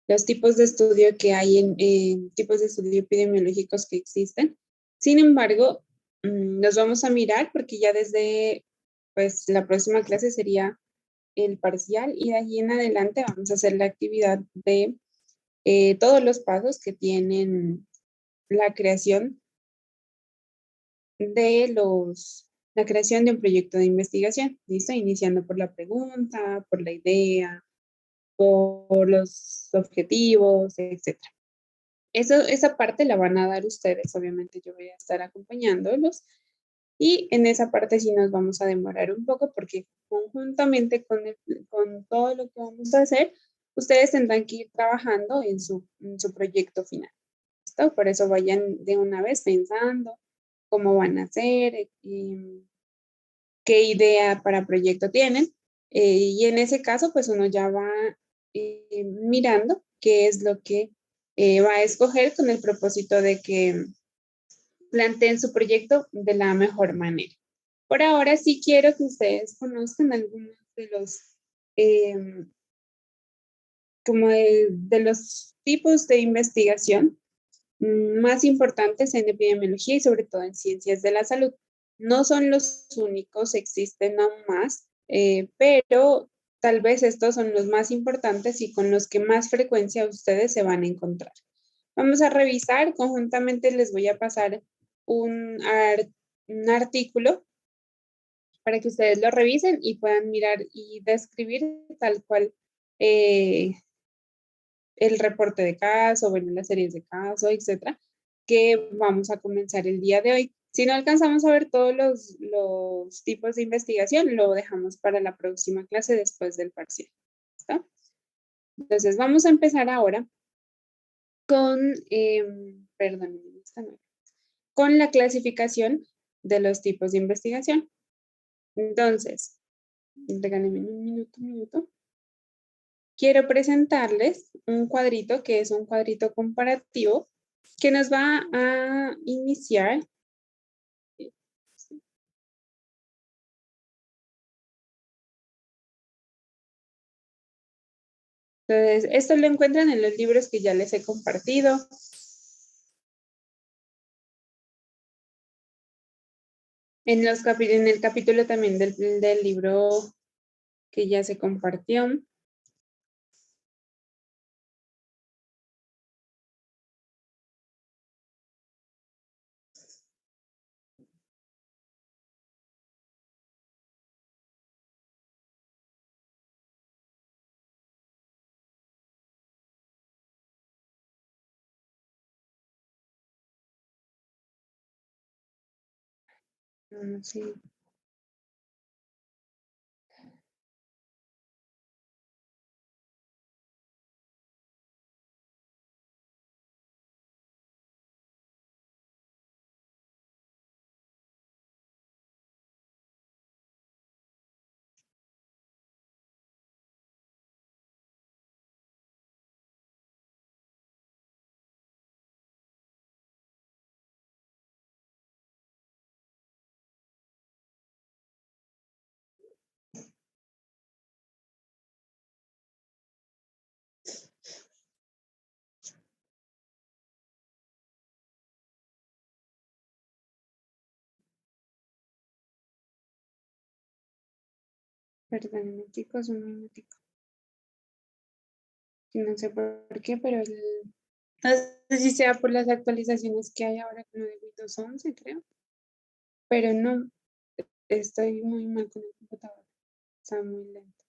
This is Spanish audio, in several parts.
los tipos de estudio que hay en tipos de estudio epidemiológicos que existen. Sin embargo, los vamos a mirar porque ya desde, pues, la próxima clase sería el parcial y de allí en adelante vamos a hacer la actividad de todos los pasos que tienen la creación la creación de un proyecto de investigación, ¿listo? Iniciando por la pregunta, por la idea, por los objetivos, etcétera. Esa parte la van a dar ustedes, obviamente yo voy a estar acompañándolos y en esa parte sí nos vamos a demorar un poco porque conjuntamente con todo lo que vamos a hacer, ustedes tendrán que ir trabajando en su proyecto final. ¿Listo? Por eso vayan de una vez pensando cómo van a hacer, qué idea para proyecto tienen. Y en ese caso, pues uno ya va mirando qué es lo que va a escoger con el propósito de que planteen su proyecto de la mejor manera. Por ahora sí quiero que ustedes conozcan algunos de los, eh, como de los tipos de investigación más importantes en epidemiología y sobre todo en ciencias de la salud. No son los únicos, existen aún más, pero tal vez estos son los más importantes y con los que más frecuencia ustedes se van a encontrar. Vamos a revisar, conjuntamente les voy a pasar un, un artículo para que ustedes lo revisen y puedan mirar y describir tal cual eh, el reporte de caso, bueno, las series de caso, etcétera, que vamos a comenzar el día de hoy. Si no alcanzamos a ver todos los tipos de investigación, lo dejamos para la próxima clase después del parcial. ¿Está? Entonces, vamos a empezar ahora con, perdón, con la clasificación de los tipos de investigación. Entonces, regálenme un minuto. Quiero presentarles un cuadrito que es un cuadrito comparativo que nos va a iniciar. Entonces, esto lo encuentran en los libros que ya les he compartido. En el capítulo también del libro que ya se compartió. Sí. Perdónenme, chicos, un minutico. No sé por qué, pero no sé si sea por las actualizaciones que hay ahora con lo de Windows 11, creo. Pero no, estoy muy mal con el computador. Está muy lento.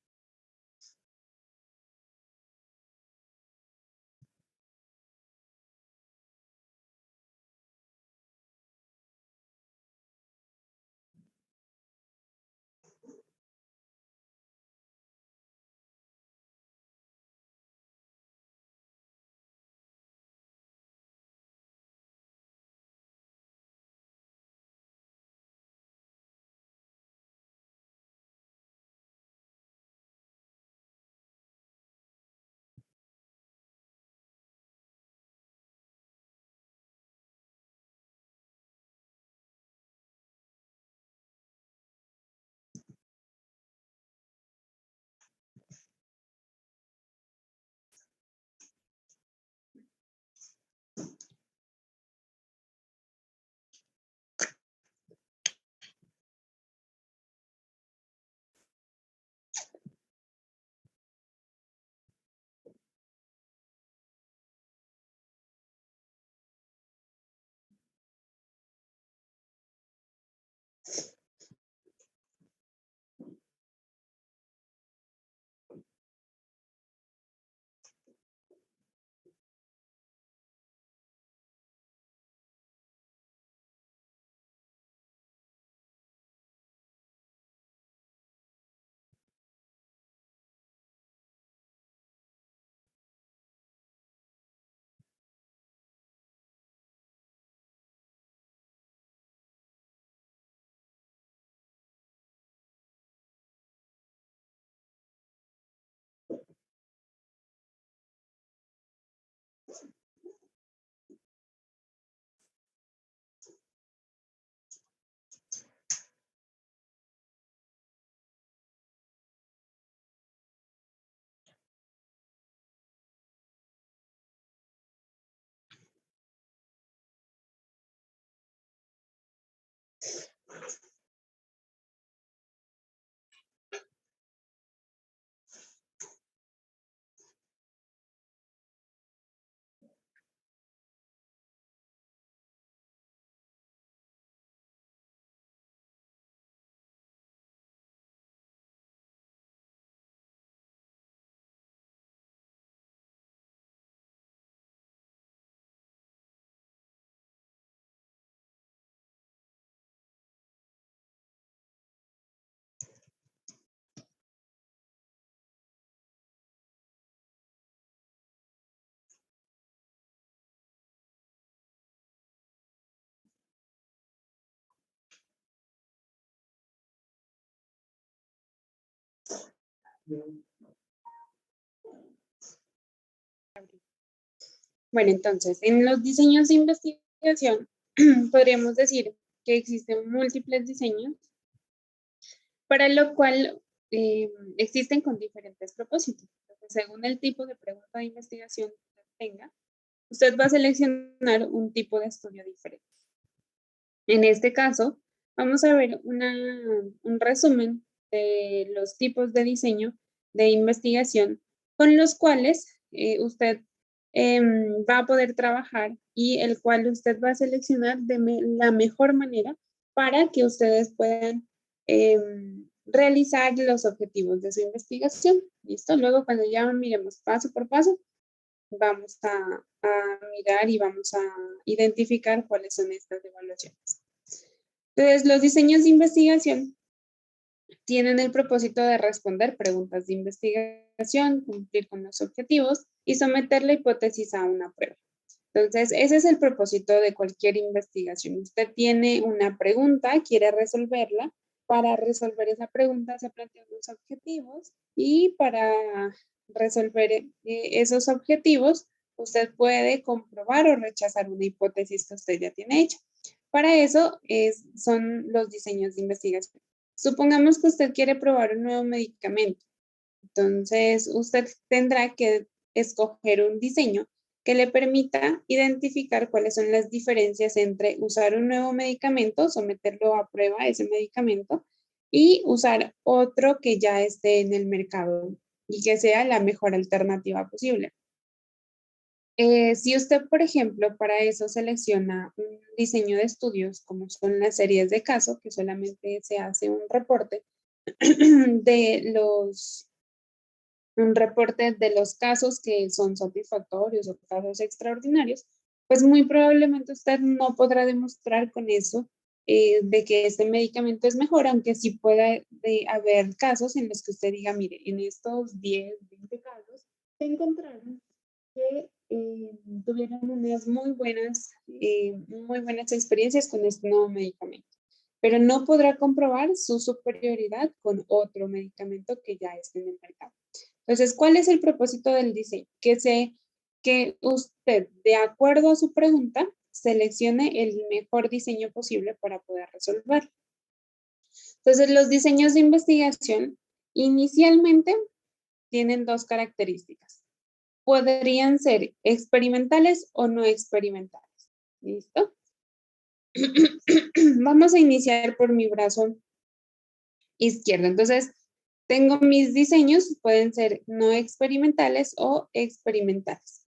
Bueno, entonces, en los diseños de investigación, podríamos decir que existen múltiples diseños, para lo cual existen con diferentes propósitos. Entonces, según el tipo de pregunta de investigación que usted tenga, usted va a seleccionar un tipo de estudio diferente. En este caso, vamos a ver un resumen de los tipos de diseño de investigación con los cuales usted va a poder trabajar y el cual usted va a seleccionar de la mejor manera para que ustedes puedan realizar los objetivos de su investigación. ¿Listo? Luego, cuando ya miremos paso por paso, vamos a mirar y vamos a identificar cuáles son estas evaluaciones. Entonces, los diseños de investigación tienen el propósito de responder preguntas de investigación, cumplir con los objetivos y someter la hipótesis a una prueba. Entonces, ese es el propósito de cualquier investigación. Usted tiene una pregunta, quiere resolverla. Para resolver esa pregunta se plantean los objetivos y para resolver esos objetivos, usted puede comprobar o rechazar una hipótesis que usted ya tiene hecha. Para eso son los diseños de investigación. Supongamos que usted quiere probar un nuevo medicamento. Entonces, usted tendrá que escoger un diseño que le permita identificar cuáles son las diferencias entre usar un nuevo medicamento, someterlo a prueba, ese medicamento, y usar otro que ya esté en el mercado y que sea la mejor alternativa posible. Si usted, por ejemplo, para eso selecciona un diseño de estudios, como son las series de caso, que solamente se hace un reporte de los casos que son satisfactorios o casos extraordinarios, pues muy probablemente usted no podrá demostrar con eso de que este medicamento es mejor, aunque sí pueda haber casos en los que usted diga, mire, en estos 10, 20 casos se encontraron que tuvieron unas muy buenas experiencias con este nuevo medicamento, pero no podrá comprobar su superioridad con otro medicamento que ya esté en el mercado. Entonces, ¿cuál es el propósito del diseño? Que usted, de acuerdo a su pregunta, seleccione el mejor diseño posible para poder resolver. Entonces, los diseños de investigación inicialmente tienen dos características. Podrían ser experimentales o no experimentales. ¿Listo? Vamos a iniciar por mi brazo izquierdo. Entonces, tengo mis diseños, pueden ser no experimentales o experimentales.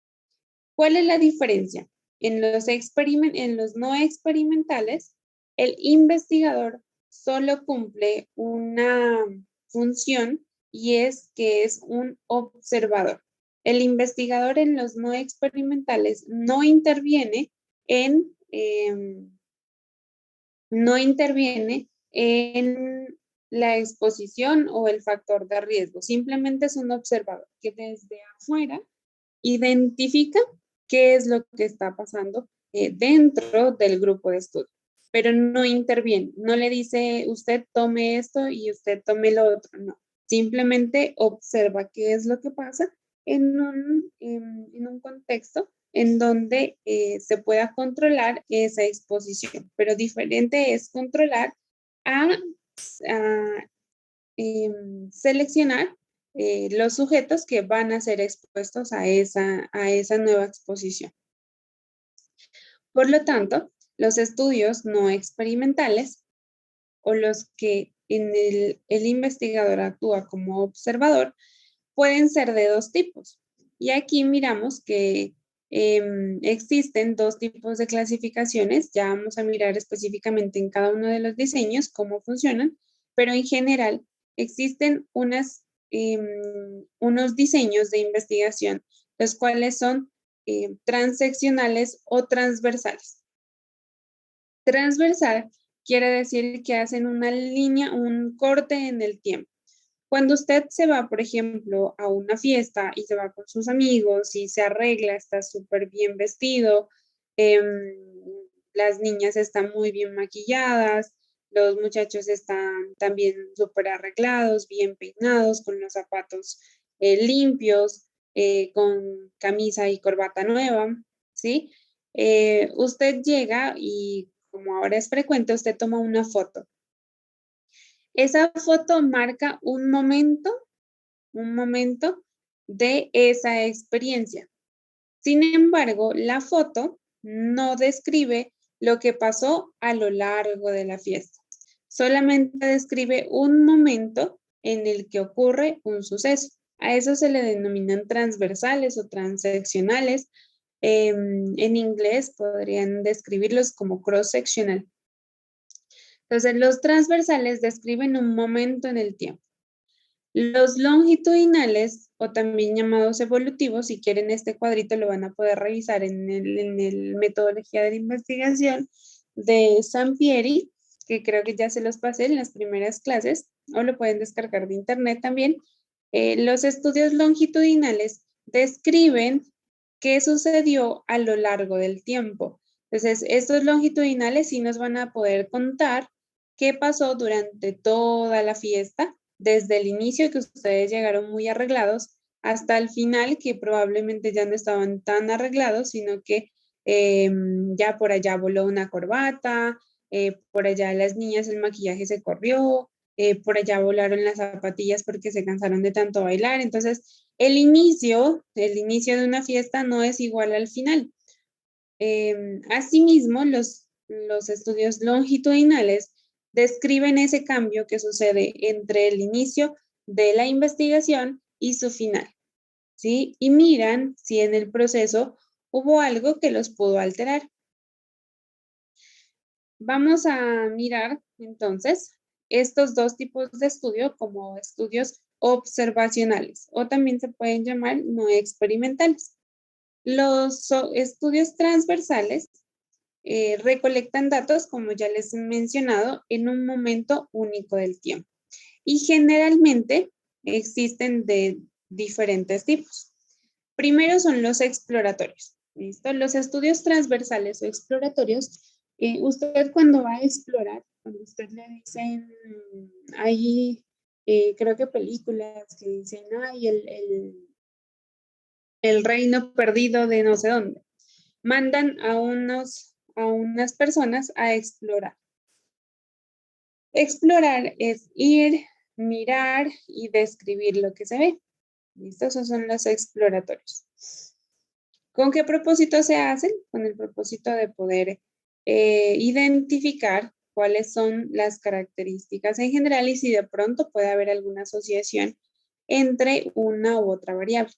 ¿Cuál es la diferencia? En los no experimentales, el investigador solo cumple una función y es que es un observador. El investigador en los no experimentales no interviene no interviene en la exposición o el factor de riesgo. Simplemente es un observador que desde afuera identifica qué es lo que está pasando dentro del grupo de estudio, pero no interviene, no le dice usted tome esto y usted tome lo otro, no. Simplemente observa qué es lo que pasa en un contexto en donde se pueda controlar esa exposición, pero diferente es controlar a seleccionar los sujetos que van a ser expuestos a esa nueva exposición. Por lo tanto, los estudios no experimentales o los que en el investigador actúa como observador pueden ser de dos tipos. Y aquí miramos que existen dos tipos de clasificaciones. Ya vamos a mirar específicamente en cada uno de los diseños cómo funcionan, pero en general existen unos diseños de investigación, los cuales son transeccionales o transversales. Transversal quiere decir que hacen una línea, un corte en el tiempo. Cuando usted se va, por ejemplo, a una fiesta y se va con sus amigos y se arregla, está súper bien vestido, las niñas están muy bien maquilladas, los muchachos están también súper arreglados, bien peinados, con los zapatos limpios, con camisa y corbata nueva, ¿sí? Usted llega y como ahora es frecuente, usted toma una foto. Esa foto marca un momento de esa experiencia. Sin embargo, la foto no describe lo que pasó a lo largo de la fiesta. Solamente describe un momento en el que ocurre un suceso. A eso se le denominan transversales o transeccionales. En inglés podrían describirlos como cross-sectional. Entonces, los transversales describen un momento en el tiempo. Los longitudinales, o también llamados evolutivos, si quieren este cuadrito lo van a poder revisar en el metodología de la investigación de Sampieri, que creo que ya se los pasé en las primeras clases, o lo pueden descargar de internet también. Los estudios longitudinales describen qué sucedió a lo largo del tiempo. Entonces, estos longitudinales sí nos van a poder contar qué pasó durante toda la fiesta, desde el inicio que ustedes llegaron muy arreglados hasta el final que probablemente ya no estaban tan arreglados, sino que ya por allá voló una corbata, por allá las niñas el maquillaje se corrió, por allá volaron las zapatillas porque se cansaron de tanto bailar. Entonces, el inicio de una fiesta no es igual al final. Asimismo, los estudios longitudinales describen ese cambio que sucede entre el inicio de la investigación y su final, ¿sí? Y miran si en el proceso hubo algo que los pudo alterar. Vamos a mirar entonces estos dos tipos de estudio como estudios observacionales o también se pueden llamar no experimentales. Los estudios transversales recolectan datos, como ya les he mencionado, en un momento único del tiempo. Y generalmente existen de diferentes tipos. Primero son los exploratorios. ¿Listo? Los estudios transversales o exploratorios, usted cuando va a explorar, cuando usted le dicen, hay creo que películas que dicen, ay, el reino perdido de no sé dónde. Mandan a unas personas a explorar. Explorar es ir, mirar y describir lo que se ve. ¿Listo? Esos son los exploratorios. ¿Con qué propósito se hacen? Con el propósito de poder identificar cuáles son las características en general y si de pronto puede haber alguna asociación entre una u otra variable.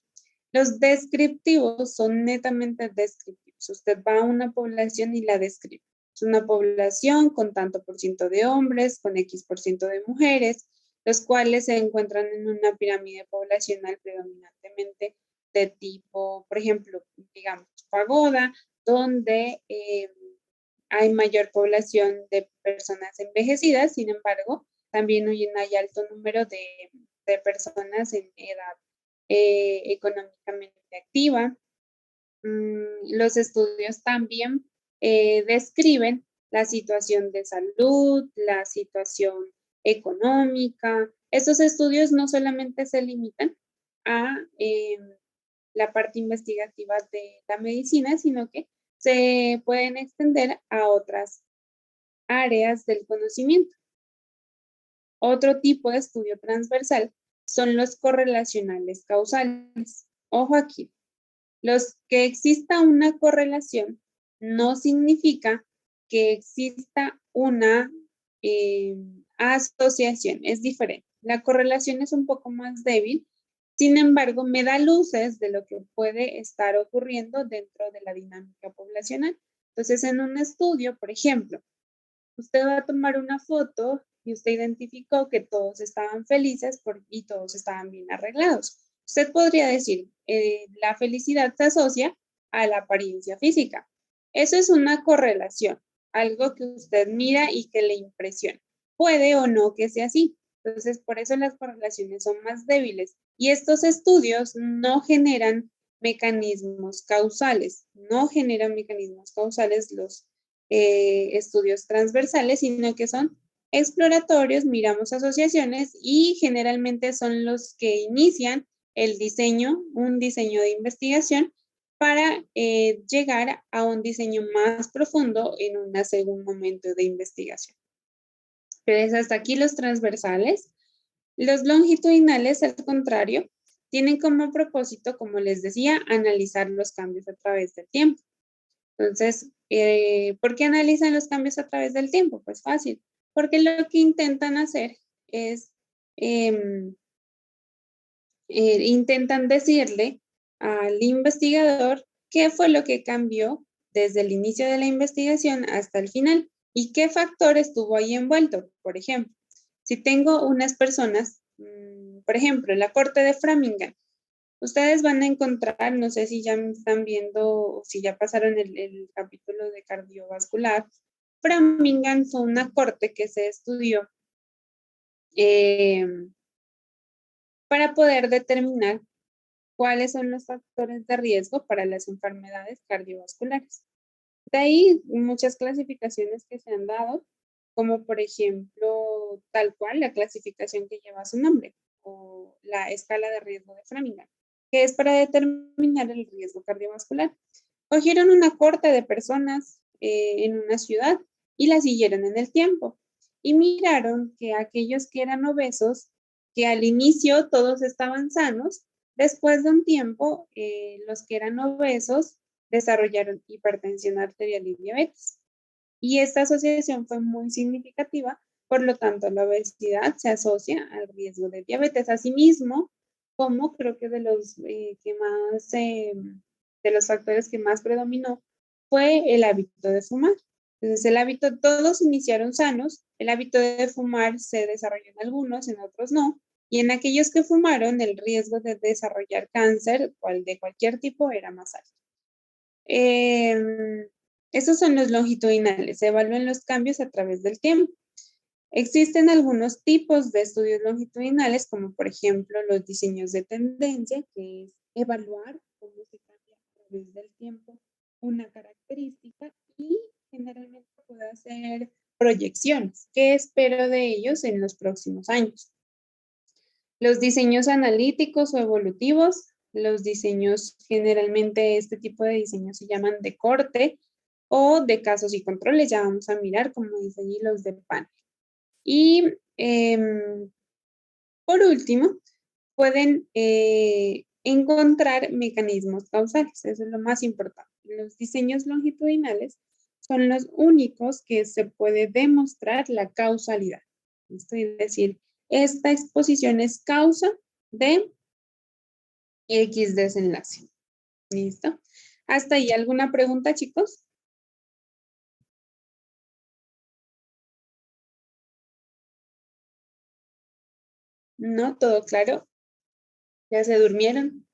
Los descriptivos son netamente descriptivos. Usted va a una población y la describe. Es una población con tanto por ciento de hombres, con X% de mujeres, los cuales se encuentran en una pirámide poblacional predominantemente de tipo, por ejemplo, digamos, pagoda, donde hay mayor población de personas envejecidas, sin embargo, también hay un alto número de personas en edad económicamente activa. Los estudios también describen la situación de salud, la situación económica. Estos estudios no solamente se limitan a la parte investigativa de la medicina, sino que se pueden extender a otras áreas del conocimiento. Otro tipo de estudio transversal son los correlacionales causales. Ojo aquí, los que exista una correlación no significa que exista una eh, asociación, es diferente. La correlación es un poco más débil, sin embargo, me da luces de lo que puede estar ocurriendo dentro de la dinámica poblacional. Entonces, en un estudio, por ejemplo, usted va a tomar una foto y usted identificó que todos estaban felices y todos estaban bien arreglados. Usted podría decir, la felicidad se asocia a la apariencia física. Eso es una correlación, algo que usted mira y que le impresiona. Puede o no que sea así. Entonces, por eso las correlaciones son más débiles. Y estos estudios no generan mecanismos causales, no generan mecanismos causales los estudios transversales, sino que son exploratorios, miramos asociaciones y generalmente son los que inician el diseño, un diseño de investigación para llegar a un diseño más profundo en un segundo momento de investigación. Entonces, hasta aquí los transversales. Los longitudinales, al contrario, tienen como propósito, como les decía, analizar los cambios a través del tiempo. Entonces, ¿por qué analizan los cambios a través del tiempo? Pues fácil, porque lo que intentan hacer es, em, intentan decirle al investigador qué fue lo que cambió desde el inicio de la investigación hasta el final y qué factor estuvo ahí envuelto. Por ejemplo, si tengo unas personas, por ejemplo, la corte de Framingham, ustedes van a encontrar, no sé si ya me están viendo o si ya pasaron el capítulo de cardiovascular. Framingham fue una corte que se estudió eh, para poder determinar cuáles son los factores de riesgo para las enfermedades cardiovasculares. De ahí muchas clasificaciones que se han dado, como por ejemplo, tal cual la clasificación que lleva su nombre, o la escala de riesgo de Framingham, que es para determinar el riesgo cardiovascular. Cogieron una corte de personas en una ciudad y la siguieron en el tiempo y miraron que aquellos que eran obesos, que al inicio todos estaban sanos, después de un tiempo los que eran obesos desarrollaron hipertensión arterial y diabetes. Y esta asociación fue muy significativa, por lo tanto la obesidad se asocia al riesgo de diabetes. Asimismo, como creo que de los que más de los factores que más predominó fue el hábito de fumar. Entonces, el hábito, todos iniciaron sanos, el hábito de fumar se desarrolló en algunos, en otros no, y en aquellos que fumaron, el riesgo de desarrollar cáncer, de cualquier tipo, era más alto. Estos son los longitudinales, se evalúan los cambios a través del tiempo. Existen algunos tipos de estudios longitudinales, como por ejemplo los diseños de tendencia, que es evaluar cómo se cambia a través del tiempo una característica y generalmente puede hacer proyecciones. ¿Qué espero de ellos en los próximos años? Los diseños analíticos o evolutivos, los diseños, generalmente este tipo de diseños se llaman de corte o de casos y controles, ya vamos a mirar como dice allí los de panel. Y por último, pueden encontrar mecanismos causales, eso es lo más importante. Los diseños longitudinales son los únicos que se puede demostrar la causalidad. Esto es decir, esta exposición es causa de X desenlace. ¿Listo? ¿Hasta ahí alguna pregunta, chicos? ¿No? ¿Todo claro? ¿Ya se durmieron?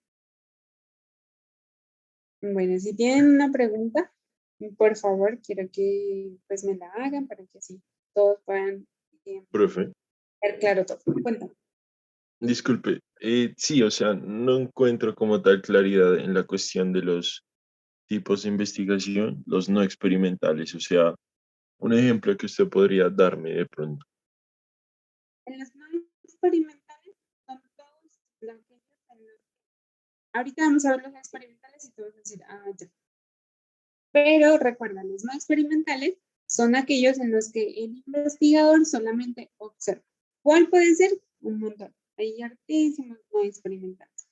Bueno, si tienen una pregunta, por favor, quiero que pues me la hagan para que así todos puedan Profe, ver claro todo. Cuéntame. disculpe, sí, o sea, no encuentro como tal claridad en la cuestión de los tipos de investigación, los no experimentales, o sea, un ejemplo que usted podría darme de pronto. En los no experimentales son todos los que ahorita vamos a ver los experimentales y tú vas a decir, ah, ya. Pero recuerda, los no experimentales son aquellos en los que el investigador solamente observa. ¿Cuál puede ser? Un montón. Hay hartísimos no experimentales.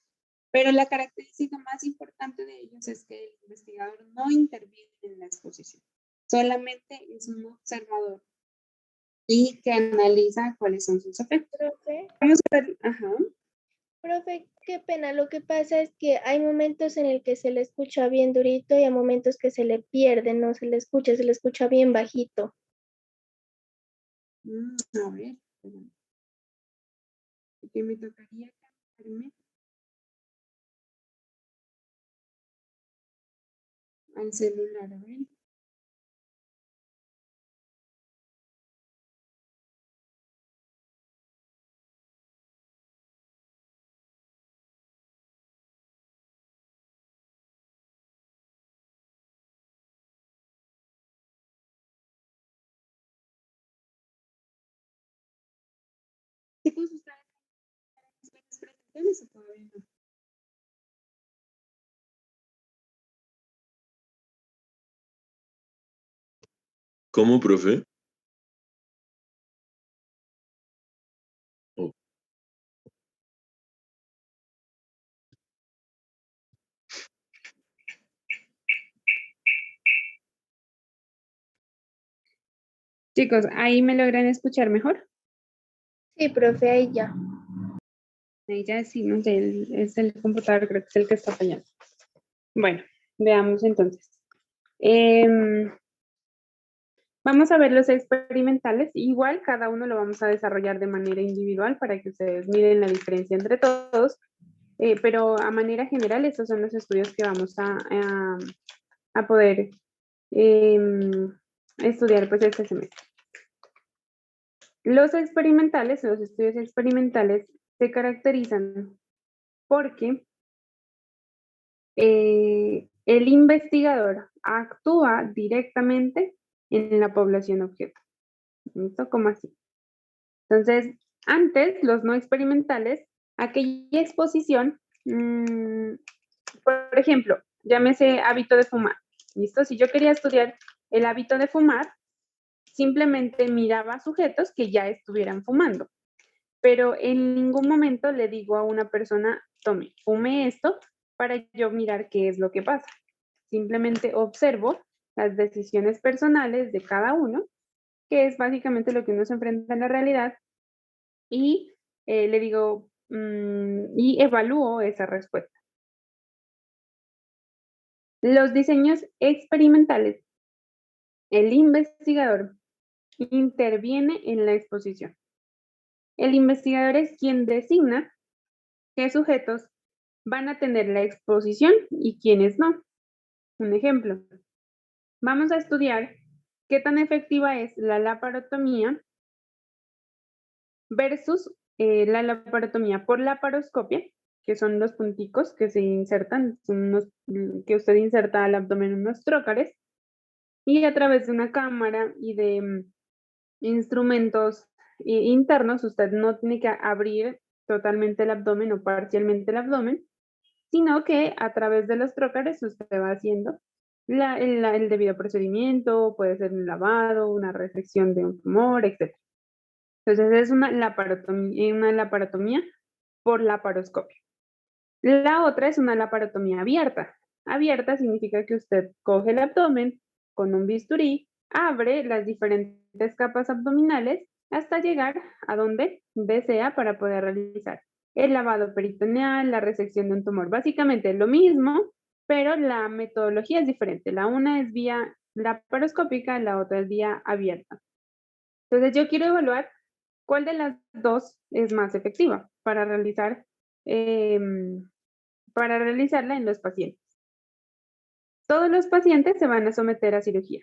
Pero la característica más importante de ellos es que el investigador no interviene en la exposición. Solamente es un observador y que analiza cuáles son sus efectos. Profe, Vamos a ver, ajá. profe, qué pena. Lo que pasa es que hay momentos en el que se le escucha bien durito y hay momentos que se le pierde, no se le escucha bien bajito. A ver, espérame. Que me tocaría cambiarme al celular, a ver. Chicos, ¿ustedes tienen las presentaciones o todavía no? ¿Cómo, profe? Oh, Chicos, ¿ahí me logran escuchar mejor? Sí, profe, ahí ya. Ahí ya sí, no sé, es el computador, creo que es el que está fallando. Bueno, veamos entonces. Vamos a ver los experimentales. Igual cada uno lo vamos a desarrollar de manera individual para que ustedes miren la diferencia entre todos. Pero a manera general, estos son los estudios que vamos a poder estudiar pues este semestre. Los experimentales, los estudios experimentales se caracterizan porque el investigador actúa directamente en la población objeto. ¿Listo? ¿Cómo así? Entonces, antes, los no experimentales, aquella exposición, por ejemplo, llámese hábito de fumar. ¿Listo? Si yo quería estudiar el hábito de fumar, simplemente miraba sujetos que ya estuvieran fumando. Pero en ningún momento le digo a una persona, tome, fume esto para yo mirar qué es lo que pasa. Simplemente observo las decisiones personales de cada uno, que es básicamente lo que uno se enfrenta en la realidad, y le digo, y evalúo esa respuesta. Los diseños experimentales, el investigador interviene en la exposición. El investigador es quien designa qué sujetos van a tener la exposición y quiénes no. Un ejemplo, vamos a estudiar qué tan efectiva es la laparotomía versus la laparotomía por laparoscopia, que son los punticos que se insertan, son unos, que usted inserta al abdomen unos trócares, y a través de una cámara y de instrumentos internos, usted no tiene que abrir totalmente el abdomen o parcialmente el abdomen, sino que a través de los trócares usted va haciendo el debido procedimiento, puede ser un lavado, una resección de un tumor, etc. Entonces es una laparotomía por laparoscopio. La otra es una laparotomía abierta. Abierta significa que usted coge el abdomen con un bisturí, abre las diferentes capas abdominales hasta llegar a donde desea para poder realizar el lavado peritoneal, la resección de un tumor. Básicamente es lo mismo, pero la metodología es diferente. La una es vía laparoscópica, la otra es vía abierta. Entonces yo quiero evaluar cuál de las dos es más efectiva para realizarla en los pacientes. Todos los pacientes se van a someter a cirugía,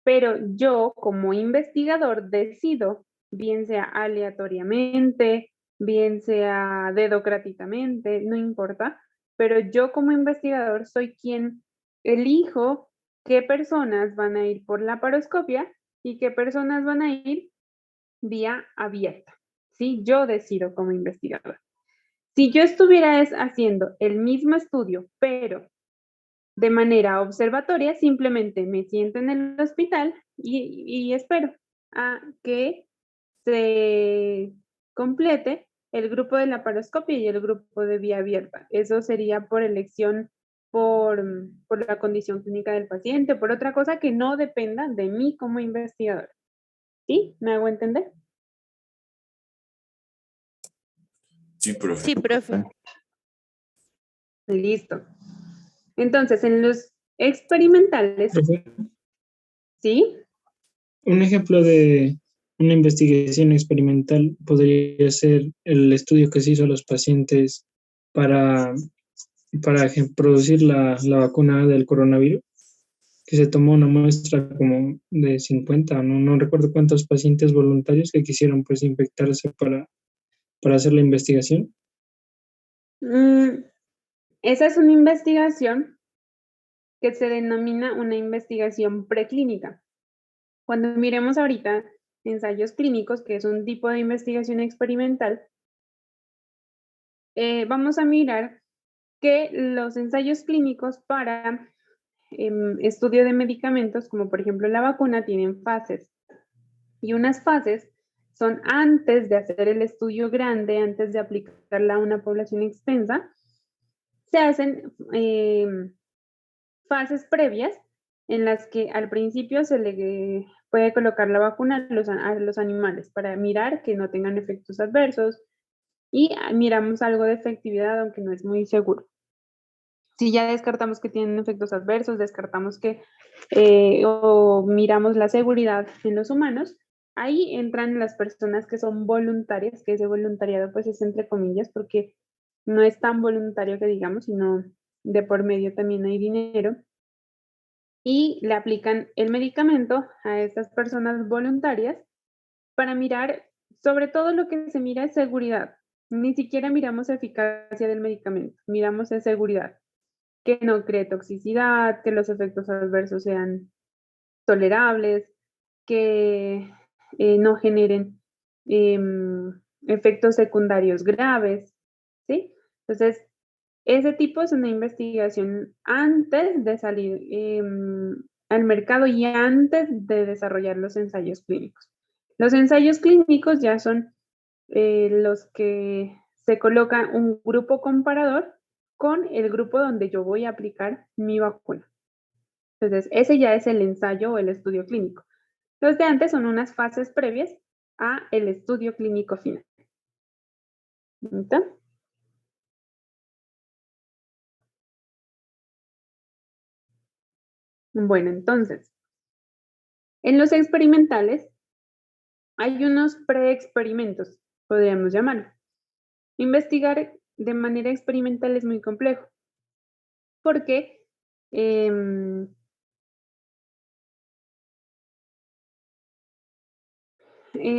pero yo como investigador decido, bien sea aleatoriamente, bien sea dedocráticamente, no importa, pero yo como investigador soy quien elijo qué personas van a ir por laparoscopia y qué personas van a ir vía abierta. ¿Sí? Yo decido como investigador. Si yo estuviera haciendo el mismo estudio, pero de manera observatoria, simplemente me siento en el hospital y espero a que se complete el grupo de laparoscopia y el grupo de vía abierta. Eso sería por elección, por la condición clínica del paciente, por otra cosa que no dependa de mí como investigador. ¿Sí? ¿Me hago entender? Sí, profe. Sí, profe. Listo. Entonces, en los experimentales, Profe, ¿sí? un ejemplo de una investigación experimental podría ser el estudio que se hizo a los pacientes para, producir la vacuna del coronavirus, que se tomó una muestra como de 50, no recuerdo cuántos pacientes voluntarios que quisieron pues infectarse para hacer la investigación. Esa es una investigación que se denomina una investigación preclínica. Cuando miremos ahorita ensayos clínicos, que es un tipo de investigación experimental, vamos a mirar que los ensayos clínicos para estudio de medicamentos, como por ejemplo la vacuna, tienen fases. Y unas fases son antes de hacer el estudio grande, antes de aplicarla a una población extensa, se hacen fases previas en las que al principio se le puede colocar la vacuna a los animales para mirar que no tengan efectos adversos y miramos algo de efectividad, aunque no es muy seguro. Si ya descartamos que tienen efectos adversos, descartamos que o miramos la seguridad en los humanos, ahí entran las personas que son voluntarias, que ese voluntariado pues es entre comillas porque no es tan voluntario que digamos, sino de por medio también hay dinero, y le aplican el medicamento a estas personas voluntarias para mirar, sobre todo lo que se mira es seguridad. Ni siquiera miramos eficacia del medicamento, miramos es seguridad, que no cree toxicidad, que los efectos adversos sean tolerables, que no generen efectos secundarios graves, ¿sí? Entonces, ese tipo es una investigación antes de salir al mercado y antes de desarrollar los ensayos clínicos. Los ensayos clínicos ya son los que se coloca un grupo comparador con el grupo donde yo voy a aplicar mi vacuna. Entonces, ese ya es el ensayo o el estudio clínico. Los de antes son unas fases previas a el estudio clínico final. ¿Listo? Bueno, entonces, en los experimentales hay unos preexperimentos, podríamos llamarlo. Investigar de manera experimental es muy complejo porque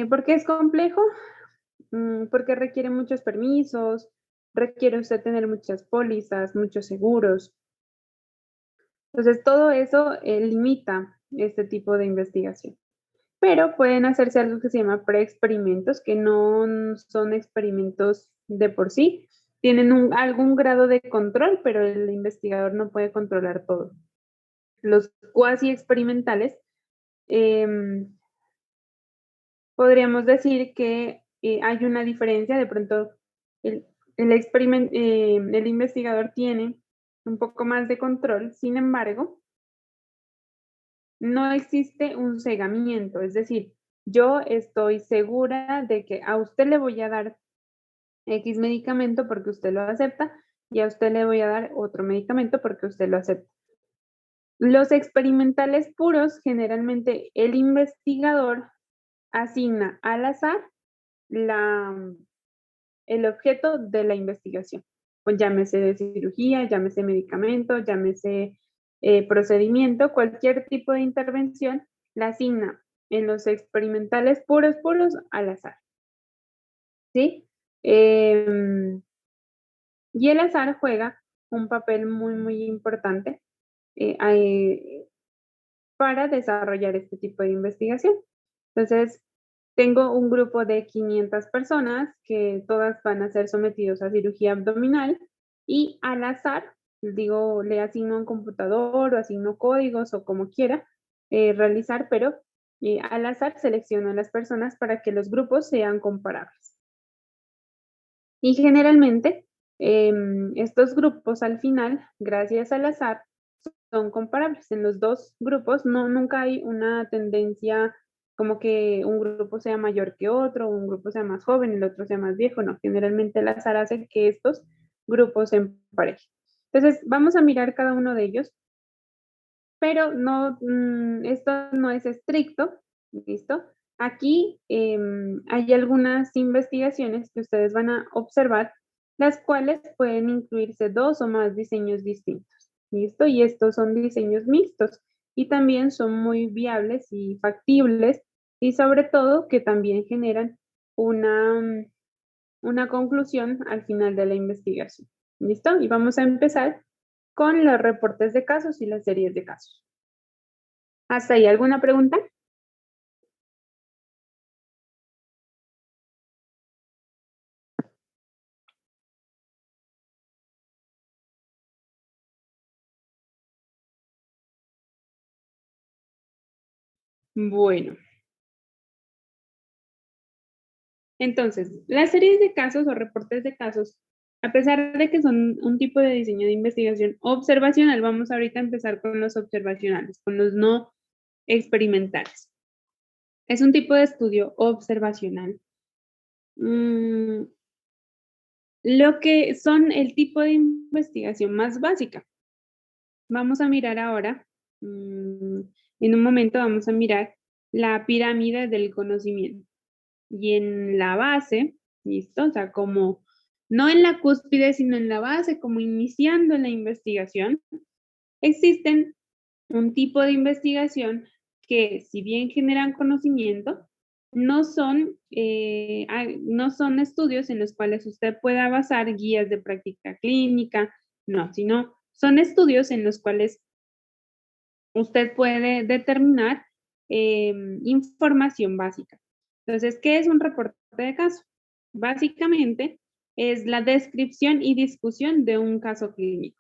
¿por qué es complejo? Porque requiere muchos permisos, requiere usted tener muchas pólizas, muchos seguros. Entonces, todo eso limita este tipo de investigación. Pero pueden hacerse algo que se llama preexperimentos, que no son experimentos de por sí. Tienen algún grado de control, pero el investigador no puede controlar todo. Los cuasi experimentales, podríamos decir que hay una diferencia. De pronto, el investigador tiene un poco más de control, sin embargo, no existe un cegamiento, es decir, yo estoy segura de que a usted le voy a dar X medicamento porque usted lo acepta y a usted le voy a dar otro medicamento porque usted lo acepta. Los experimentales puros, generalmente el investigador asigna al azar el objeto de la investigación. Pues llámese de cirugía, llámese medicamento, llámese procedimiento, cualquier tipo de intervención la asigna en los experimentales puros al azar. ¿Sí? Y el azar juega un papel muy importante para desarrollar este tipo de investigación. Entonces, tengo un grupo de 500 personas que todas van a ser sometidos a cirugía abdominal y al azar, digo, le asigno un computador o asigno códigos o como quiera realizar, pero al azar selecciono a las personas para que los grupos sean comparables. Y generalmente estos grupos al final, gracias al azar, son comparables. En los dos grupos nunca hay una tendencia como que un grupo sea mayor que otro, un grupo sea más joven, el otro sea más viejo, no, generalmente el azar hace que estos grupos se emparejen. Entonces, vamos a mirar cada uno de ellos, pero no, esto no es estricto, ¿listo? Aquí hay algunas investigaciones que ustedes van a observar, las cuales pueden incluirse 2 o más diseños distintos, ¿listo? Y estos son diseños mixtos y también son muy viables y factibles y sobre todo que también generan una conclusión al final de la investigación, ¿listo? Y vamos a empezar con los reportes de casos y las series de casos. ¿Hasta ahí alguna pregunta? Bueno, entonces, las series de casos o reportes de casos, a pesar de que son un tipo de diseño de investigación observacional, vamos ahorita a empezar con los observacionales, con los no experimentales. Es un tipo de estudio observacional. Lo que son el tipo de investigación más básica. Vamos a mirar ahora, en un momento vamos a mirar la pirámide del conocimiento. Y en la base, ¿listo? O sea, como no en la cúspide, sino en la base, como iniciando la investigación, existen un tipo de investigación que, si bien generan conocimiento, no son estudios en los cuales usted pueda basar guías de práctica clínica, no, sino son estudios en los cuales usted puede determinar información básica. Entonces, ¿qué es un reporte de caso? Básicamente es la descripción y discusión de un caso clínico.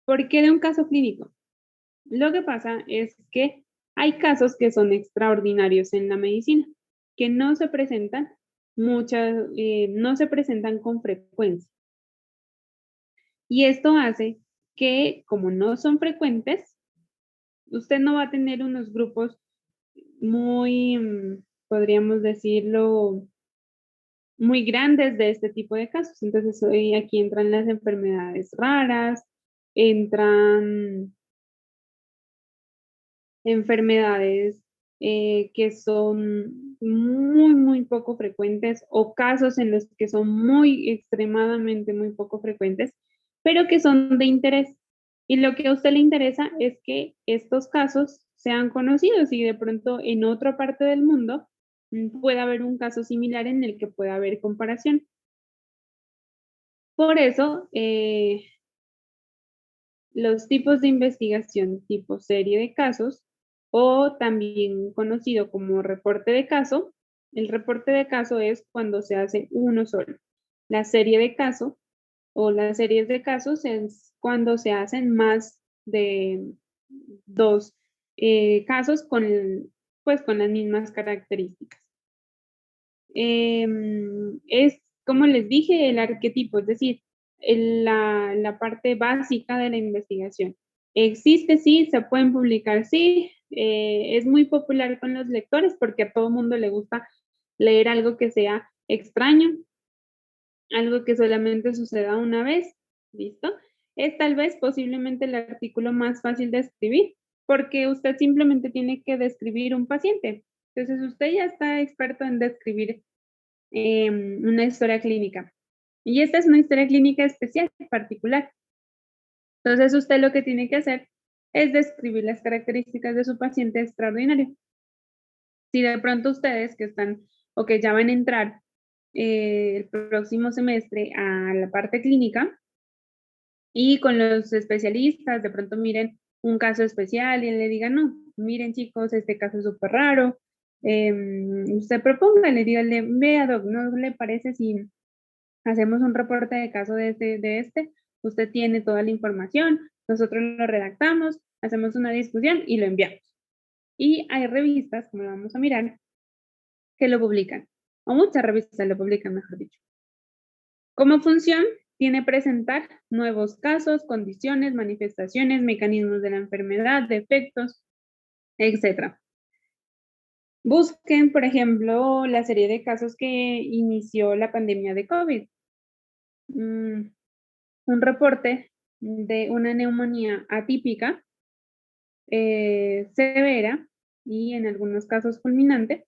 ¿Por qué de un caso clínico? Lo que pasa es que hay casos que son extraordinarios en la medicina, que no se presentan no se presentan con frecuencia. Y esto hace que, como no son frecuentes, usted no va a tener unos grupos muy, podríamos decirlo, muy grandes de este tipo de casos. Entonces, aquí entran las enfermedades raras, entran enfermedades que son muy, muy poco frecuentes o casos en los que son muy extremadamente muy poco frecuentes, pero que son de interés. Y lo que a usted le interesa es que estos casos sean conocidos y de pronto en otra parte del mundo pueda haber un caso similar en el que pueda haber comparación. Por eso, los tipos de investigación tipo serie de casos o también conocido como reporte de caso. El reporte de caso es cuando se hace uno solo. La serie de caso o las series de casos es cuando se hacen más de 2 casos pues, con las mismas características. Es, como les dije, el arquetipo, es decir, la parte básica de la investigación. Existe, sí, se pueden publicar, sí, es muy popular con los lectores porque a todo mundo le gusta leer algo que sea extraño, algo que solamente suceda una vez, ¿listo? Es tal vez posiblemente el artículo más fácil de escribir porque usted simplemente tiene que describir un paciente. Entonces usted ya está experto en describir una historia clínica. Y esta es una historia clínica especial, particular. Entonces usted lo que tiene que hacer es describir las características de su paciente extraordinario. Si de pronto ustedes que están o que ya van a entrar el próximo semestre a la parte clínica y con los especialistas de pronto miren un caso especial y le digan, no, miren chicos, este caso es súper raro, usted propóngale, dígale, vea doc, ¿no le parece si hacemos un reporte de caso de este? Usted tiene toda la información, nosotros lo redactamos, hacemos una discusión y lo enviamos. Y hay revistas, como lo vamos a mirar, que lo publican, o muchas revistas lo publican, mejor dicho. Como función, tiene presentar nuevos casos, condiciones, manifestaciones, mecanismos de la enfermedad, defectos, etc. Busquen, por ejemplo, la serie de casos que inició la pandemia de COVID. Un reporte de una neumonía atípica, severa y en algunos casos fulminante.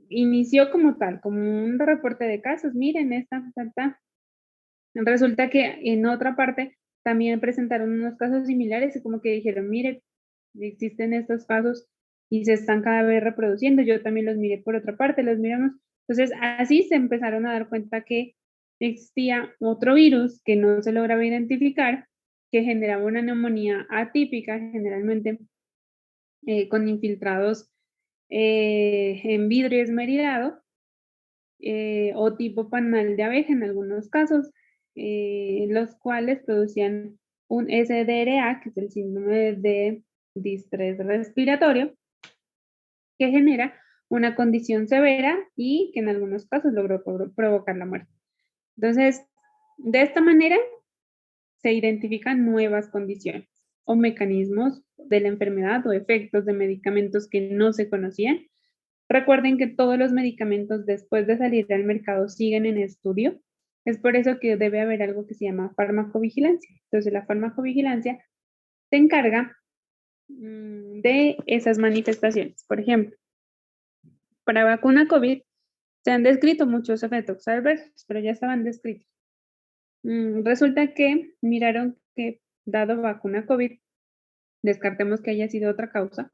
Inició como tal, como un reporte de casos. Miren, Resulta que en otra parte también presentaron unos casos similares y como que dijeron, mire, existen estos casos y se están cada vez reproduciendo. Yo también los miré por otra parte, los miramos. Entonces, así se empezaron a dar cuenta que existía otro virus que no se lograba identificar, que generaba una neumonía atípica, generalmente con infiltrados en vidrio esmerilado o tipo panal de abeja en algunos casos, los cuales producían un SDRA, que es el síndrome de distrés respiratorio, que genera una condición severa y que en algunos casos logró provocar la muerte. Entonces, de esta manera se identifican nuevas condiciones o mecanismos de la enfermedad o efectos de medicamentos que no se conocían. Recuerden que todos los medicamentos después de salir al mercado siguen en estudio. Es por eso que debe haber algo que se llama farmacovigilancia. Entonces, la farmacovigilancia se encarga de esas manifestaciones. Por ejemplo, para vacuna COVID se han descrito muchos efectos adversos, pero ya estaban descritos. Resulta que miraron que dado vacuna COVID, descartemos que haya sido otra causa,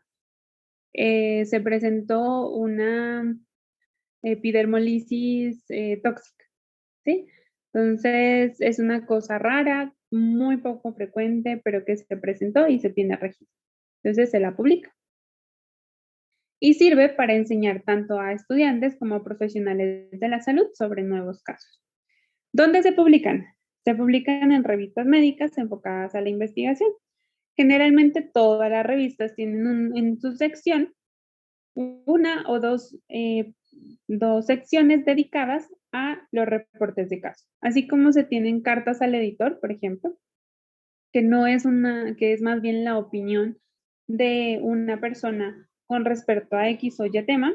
se presentó una epidermolisis tóxica, ¿sí? Entonces, es una cosa rara, muy poco frecuente, pero que se presentó y se tiene registro. Entonces, se la publica. Y sirve para enseñar tanto a estudiantes como a profesionales de la salud sobre nuevos casos. ¿Dónde se publican? Se publican en revistas médicas enfocadas a la investigación. Generalmente todas las revistas tienen en su sección una o dos secciones dedicadas a los reportes de caso, así como se tienen cartas al editor, por ejemplo, que no es que es más bien la opinión de una persona con respecto a X o Y tema.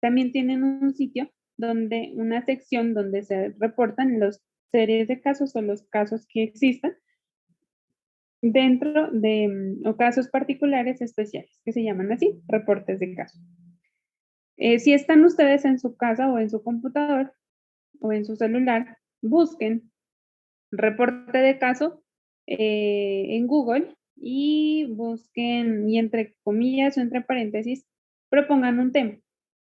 También tienen un sitio donde, una sección donde se reportan las series de casos o los casos que existan dentro de, o casos particulares especiales, que se llaman así, reportes de casos. Si están ustedes en su casa o en su computador o en su celular, busquen reporte de caso en Google y busquen, y entre comillas o entre paréntesis, propongan un tema.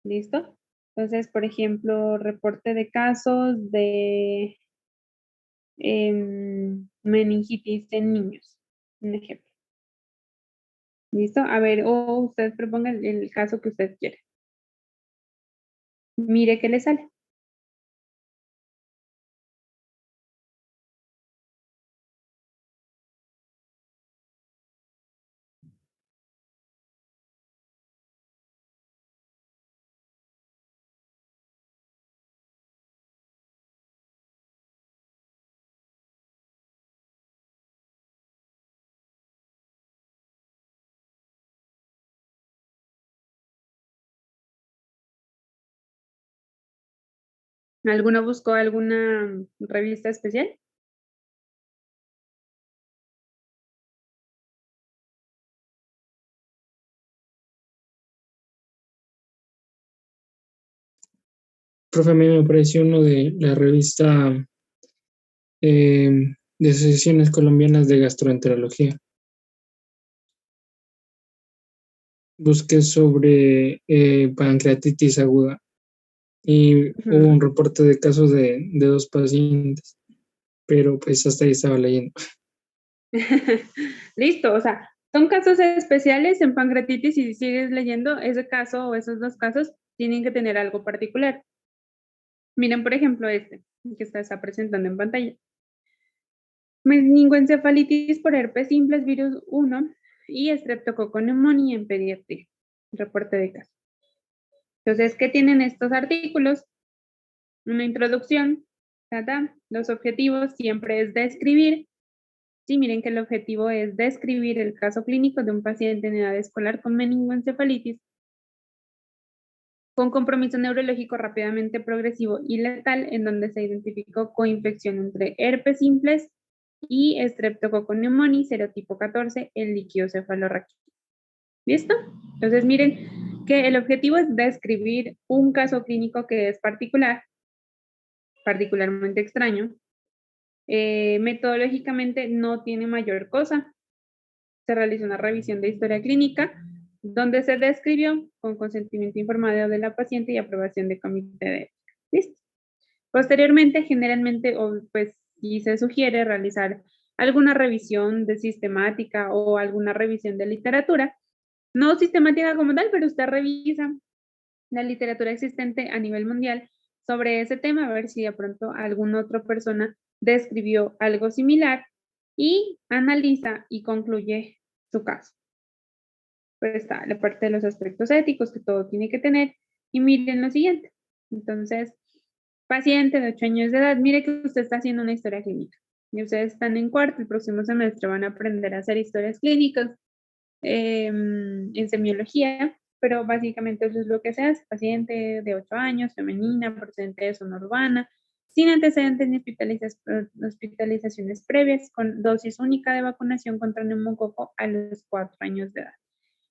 ¿Listo? Entonces, por ejemplo, reporte de casos de meningitis en niños. Un ejemplo. ¿Listo? A ver, o usted proponga el caso que usted quiere. Mire qué le sale. ¿Alguno buscó alguna revista especial? Profe, a mí me apareció uno de la revista de Asociaciones Colombianas de Gastroenterología. Busqué sobre pancreatitis aguda y hubo un reporte de casos de 2 pacientes, pero pues hasta ahí estaba leyendo. Listo, o sea, son casos especiales en pancreatitis y si sigues leyendo ese caso o esos 2 casos, tienen que tener algo particular. Miren, por ejemplo, este que está presentando en pantalla. Meningoencefalitis por herpes simples virus 1 y estreptococo neumonía en pediatría. Reporte de caso. Entonces, ¿qué tienen estos artículos? Una introducción, los objetivos siempre es describir. Sí, miren que el objetivo es describir el caso clínico de un paciente en edad escolar con meningoencefalitis con compromiso neurológico rápidamente progresivo y letal, en donde se identificó coinfección entre herpes simples y Streptococcus pneumoniae serotipo 14 en líquido cefalorraquídeo. ¿Listo? Entonces, miren que el objetivo es describir un caso clínico que es particularmente extraño. Metodológicamente no tiene mayor cosa. Se realizó una revisión de historia clínica donde se describió con consentimiento informado de la paciente y aprobación de comité de ética. ¿Listo? Posteriormente, generalmente, pues, si se sugiere realizar alguna revisión de sistemática o alguna revisión de literatura, no sistemática como tal, pero usted revisa la literatura existente a nivel mundial sobre ese tema, a ver si de pronto alguna otra persona describió algo similar y analiza y concluye su caso. Pues está la parte de los aspectos éticos que todo tiene que tener y miren lo siguiente. Entonces, paciente de 8 años de edad, mire que usted está haciendo una historia clínica y ustedes están en cuarto, el próximo semestre van a aprender a hacer historias clínicas en semiología, pero básicamente eso es lo que se hace. Paciente de 8 años, femenina, procedente de zona urbana, sin antecedentes ni hospitalizaciones previas, con dosis única de vacunación contra neumococo a los 4 años de edad.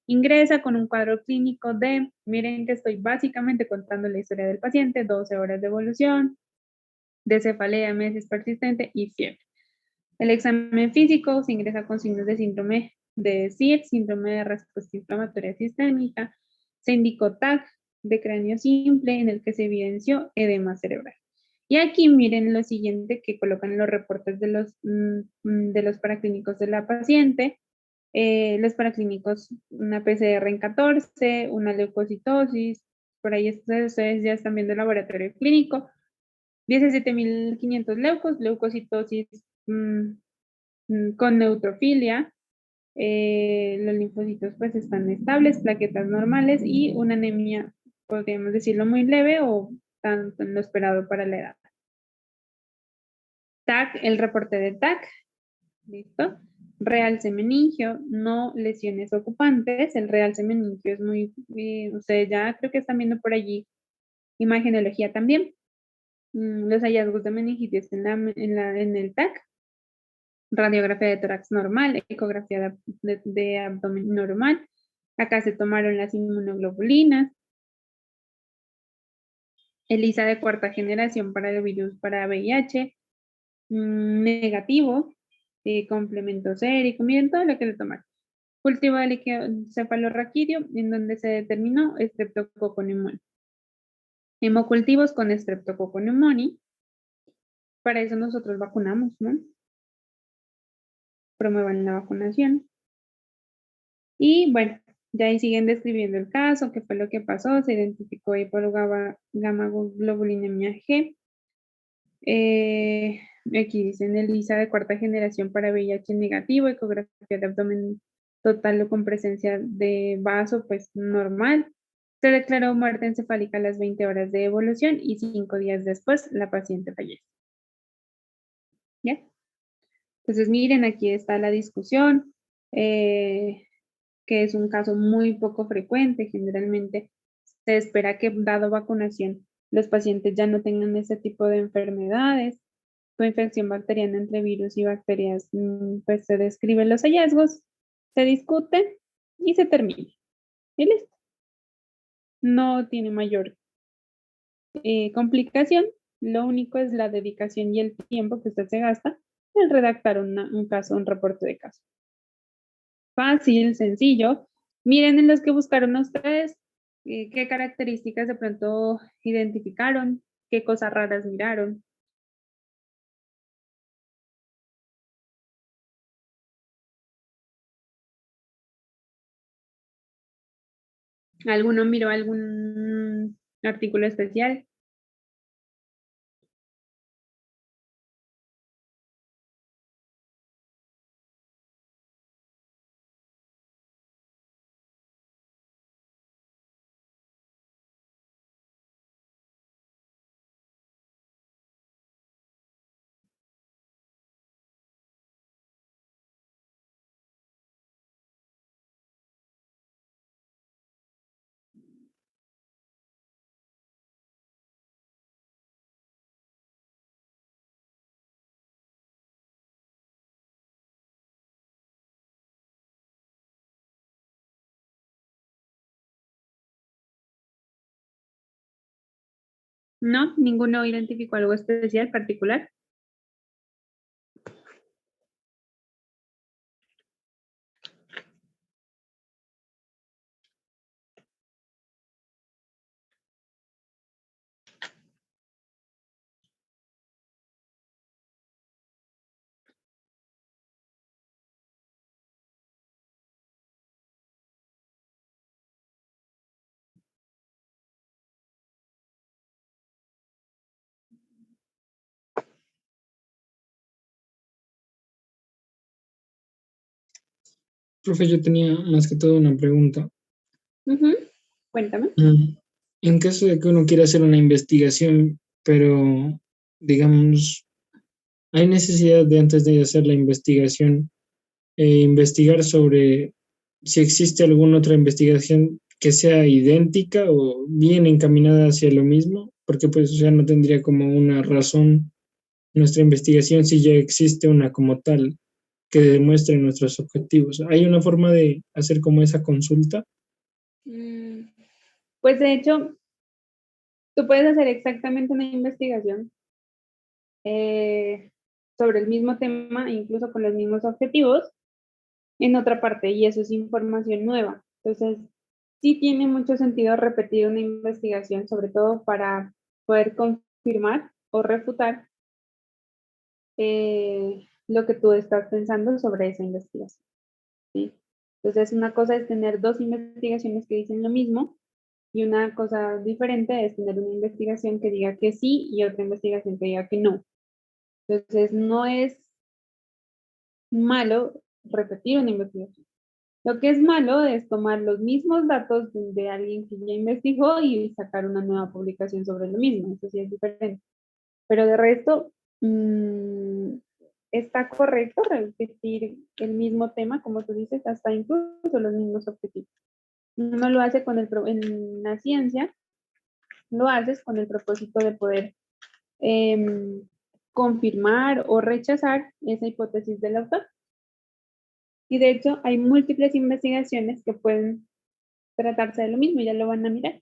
Ingresa con un cuadro clínico de, miren que estoy básicamente contando la historia del paciente, 12 horas de evolución, de cefalea, meses persistente y fiebre. El examen físico se ingresa con signos de síndrome de SIR, síndrome de respuesta inflamatoria sistémica. Se indicó TAC de cráneo simple en el que se evidenció edema cerebral. Y aquí miren lo siguiente que colocan los reportes de los paraclínicos de la paciente. Los paraclínicos, una PCR en 14, una leucocitosis, por ahí ustedes ya están viendo el laboratorio clínico, 17.500 leucocitosis con neutrofilia, los linfocitos pues están estables, plaquetas normales y una anemia, podríamos decirlo muy leve o tanto en lo esperado para la edad. TAC, el reporte de TAC, listo. Realce meningio, no lesiones ocupantes. El realce meningio es muy, ustedes ya creo que están viendo por allí imagenología también. Los hallazgos de meningitis en el TAC. Radiografía de tórax normal, ecografía de abdomen normal. Acá se tomaron las inmunoglobulinas. ELISA de cuarta generación para el virus para VIH. Negativo. Complemento sérico, miren todo lo que le tomaron. Cultivo de líquido cefalorraquídeo, en donde se determinó Streptococcus pneumoniae. Hemocultivos con Streptococcus pneumoniae. Para eso nosotros vacunamos, ¿no? Promuevan la vacunación. Y bueno, ya ahí siguen describiendo el caso, qué fue lo que pasó, se identificó gamma globulinemia G. Aquí dicen ELISA de cuarta generación para VIH negativo, ecografía de abdomen total o con presencia de vaso, pues normal. Se declaró muerte encefálica a las 20 horas de evolución y 5 días después la paciente fallece. ¿Ya? Entonces miren, aquí está la discusión, que es un caso muy poco frecuente. Generalmente se espera que dado vacunación los pacientes ya no tengan ese tipo de enfermedades. Infección bacteriana entre virus y bacterias, pues se describen los hallazgos, se discute y se termina. Y listo. No tiene mayor complicación. Lo único es la dedicación y el tiempo que usted se gasta en redactar un caso, un reporte de caso. Fácil, sencillo. Miren en los que buscaron a ustedes, qué características de pronto identificaron, qué cosas raras miraron. ¿Alguno miró algún artículo especial? No, ninguno identificó algo especial, particular. Profe, yo tenía más que todo una pregunta. Ujú. Cuéntame. En caso de que uno quiera hacer una investigación, pero digamos, hay necesidad de antes de hacer la investigación, investigar sobre si existe alguna otra investigación que sea idéntica o bien encaminada hacia lo mismo, porque pues ya no tendría como una razón nuestra investigación si ya existe una como tal que demuestre nuestros objetivos. ¿Hay una forma de hacer como esa consulta? Pues de hecho, tú puedes hacer exactamente una investigación sobre el mismo tema, incluso con los mismos objetivos, en otra parte, y eso es información nueva. Entonces, sí tiene mucho sentido repetir una investigación, sobre todo para poder confirmar o refutar lo que tú estás pensando sobre esa investigación, ¿sí? Entonces, una cosa es tener dos investigaciones que dicen lo mismo y una cosa diferente es tener una investigación que diga que sí y otra investigación que diga que no. Entonces, no es malo repetir una investigación. Lo que es malo es tomar los mismos datos de alguien que ya investigó y sacar una nueva publicación sobre lo mismo. Eso sí es diferente. Pero de resto, está correcto repetir el mismo tema, como tú dices, hasta incluso los mismos objetivos. Uno lo hace en la ciencia, lo haces con el propósito de poder em, confirmar o rechazar esa hipótesis del autor. Y de hecho, hay múltiples investigaciones que pueden tratarse de lo mismo, ya lo van a mirar.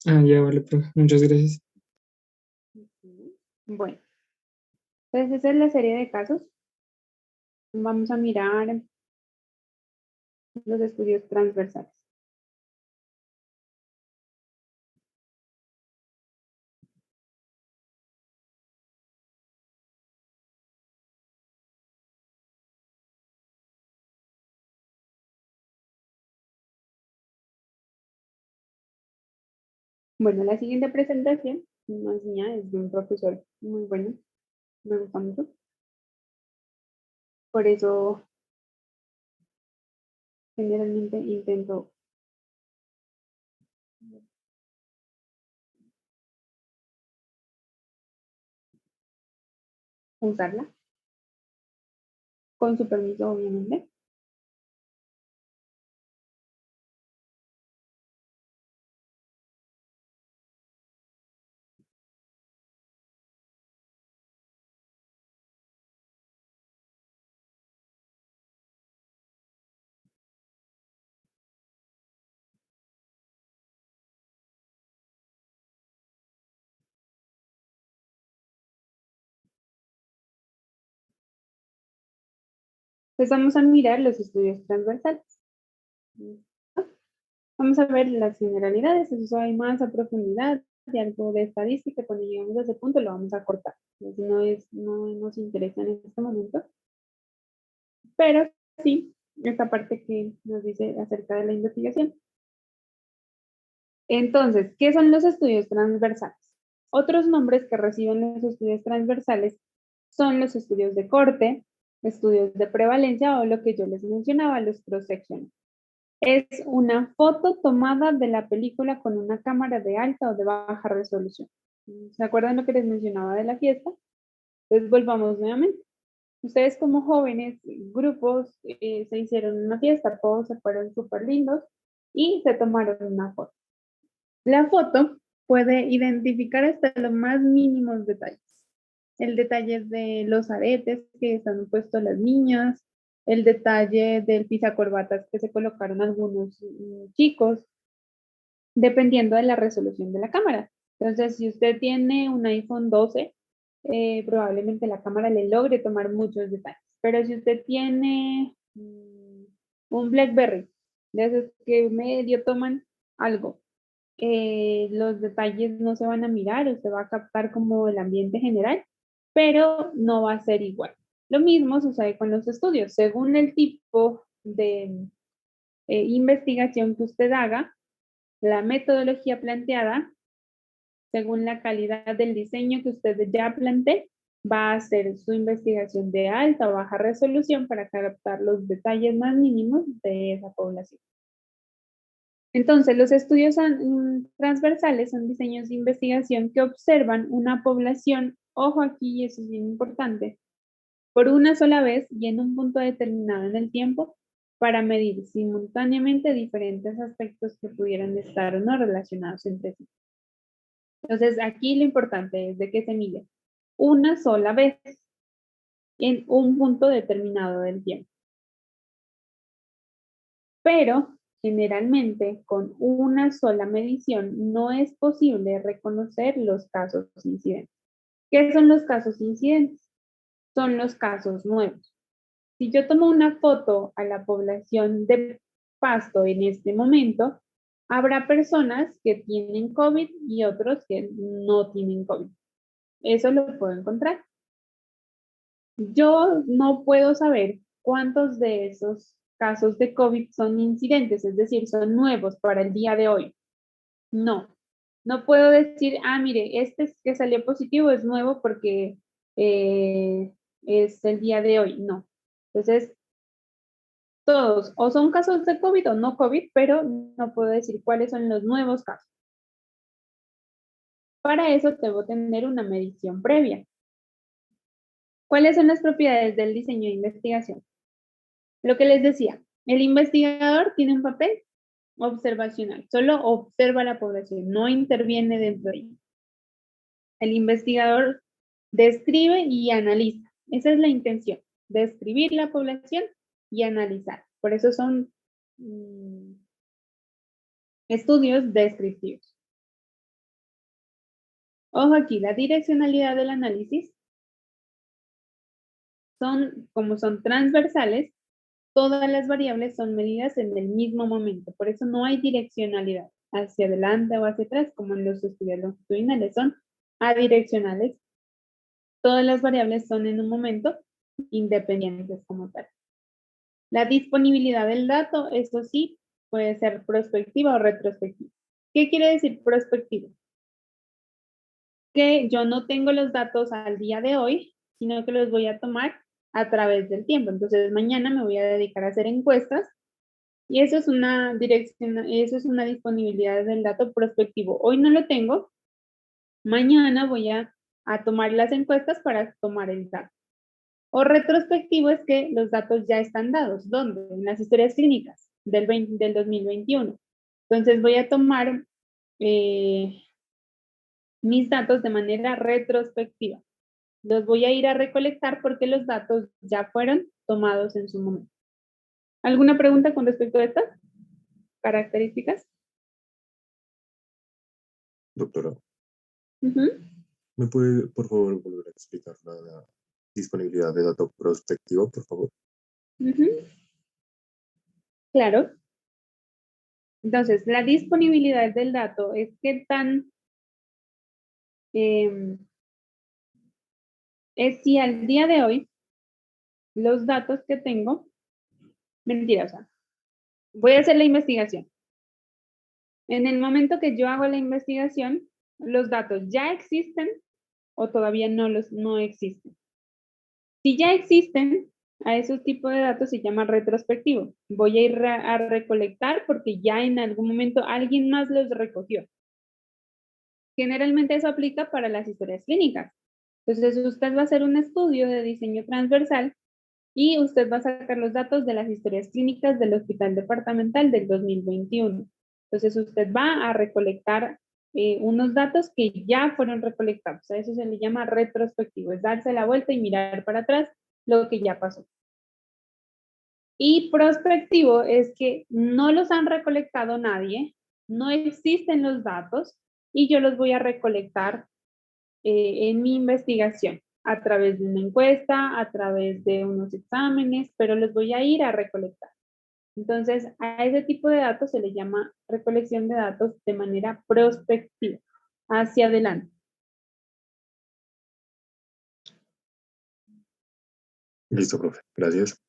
Ah, ya vale, profe. Muchas gracias. Bueno, entonces esa es la serie de casos. Vamos a mirar los estudios transversales. Bueno, la siguiente presentación no es mía, es de un profesor muy bueno, me gusta mucho. Por eso generalmente intento usarla, con su permiso, obviamente. Pues vamos a mirar los estudios transversales. Vamos a ver las generalidades, eso hay más a profundidad y algo de estadística. Cuando lleguemos a ese punto lo vamos a cortar. No nos interesa en este momento, pero sí, esta parte que nos dice acerca de la investigación. Entonces, ¿qué son los estudios transversales? Otros nombres que reciben los estudios transversales son los estudios de corte, estudios de prevalencia o lo que yo les mencionaba, los cross-sections. Es una foto tomada de la película con una cámara de alta o de baja resolución. ¿Se acuerdan lo que les mencionaba de la fiesta? Entonces volvamos nuevamente. Ustedes como jóvenes, grupos, se hicieron una fiesta, todos se fueron súper lindos y se tomaron una foto. La foto puede identificar hasta los más mínimos detalles. El detalle de los aretes que están puestos las niñas, el detalle del pisacorbatas que se colocaron algunos chicos, dependiendo de la resolución de la cámara. Entonces, si usted tiene un iPhone 12, probablemente la cámara le logre tomar muchos detalles. Pero si usted tiene un BlackBerry, de esos que medio toman algo, los detalles no se van a mirar, usted va a captar como el ambiente general, pero no va a ser igual. Lo mismo sucede con los estudios. Según el tipo de investigación que usted haga, la metodología planteada, según la calidad del diseño que usted ya plantee, va a hacer su investigación de alta o baja resolución para captar los detalles más mínimos de esa población. Entonces, los estudios transversales son diseños de investigación que observan una población, ojo aquí, y eso es bien importante, por una sola vez y en un punto determinado en el tiempo para medir simultáneamente diferentes aspectos que pudieran estar o no relacionados entre sí. Entonces, aquí lo importante es de que se mide una sola vez en un punto determinado del tiempo. Pero generalmente con una sola medición no es posible reconocer los casos incidentes. ¿Qué son los casos incidentes? Son los casos nuevos. Si yo tomo una foto a la población de Pasto en este momento, habrá personas que tienen COVID y otros que no tienen COVID. Eso lo puedo encontrar. Yo no puedo saber cuántos de esos casos de COVID son incidentes, es decir, son nuevos para el día de hoy. No, no puedo decir, mire, este que salió positivo es nuevo porque es el día de hoy. No. Entonces, todos o son casos de COVID o no COVID, pero no puedo decir cuáles son los nuevos casos. Para eso debo tener una medición previa. ¿Cuáles son las propiedades del diseño de investigación? Lo que les decía, el investigador tiene un papel observacional, solo observa la población, no interviene dentro de ella. El investigador describe y analiza. Esa es la intención, describir la población y analizar. Por eso son estudios descriptivos. Ojo aquí, la direccionalidad del análisis como son transversales, todas las variables son medidas en el mismo momento. Por eso no hay direccionalidad hacia adelante o hacia atrás, como en los estudios longitudinales, son adireccionales. Todas las variables son en un momento independientes como tal. La disponibilidad del dato, eso sí, puede ser prospectiva o retrospectiva. ¿Qué quiere decir prospectiva? Que yo no tengo los datos al día de hoy, sino que los voy a tomar a través del tiempo. Entonces, mañana me voy a dedicar a hacer encuestas y eso es una disponibilidad del dato prospectivo. Hoy no lo tengo, mañana voy a tomar las encuestas para tomar el dato. O retrospectivo es que los datos ya están dados. ¿Dónde? En las historias clínicas del 2021. Entonces voy a tomar mis datos de manera retrospectiva. Los voy a ir a recolectar porque los datos ya fueron tomados en su momento. ¿Alguna pregunta con respecto a estas características? Doctora, ¿me puede, por favor, volver a explicar la disponibilidad de datos prospectivo, por favor? Claro. Entonces, la disponibilidad del dato es qué tan es si al día de hoy los datos que tengo, mentira, o sea, voy a hacer la investigación. En el momento que yo hago la investigación, los datos ya existen o todavía no existen. Si ya existen, a esos tipos de datos se llama retrospectivo. Voy a ir a recolectar porque ya en algún momento alguien más los recogió. Generalmente eso aplica para las historias clínicas. Entonces usted va a hacer un estudio de diseño transversal y usted va a sacar los datos de las historias clínicas del Hospital Departamental del 2021. Entonces usted va a recolectar unos datos que ya fueron recolectados. A eso se le llama retrospectivo, es darse la vuelta y mirar para atrás lo que ya pasó. Y prospectivo es que no los han recolectado nadie, no existen los datos y yo los voy a recolectar en mi investigación a través de una encuesta, a través de unos exámenes, pero los voy a ir a recolectar. Entonces, a ese tipo de datos se le llama recolección de datos de manera prospectiva, hacia adelante. Listo, profe. Gracias.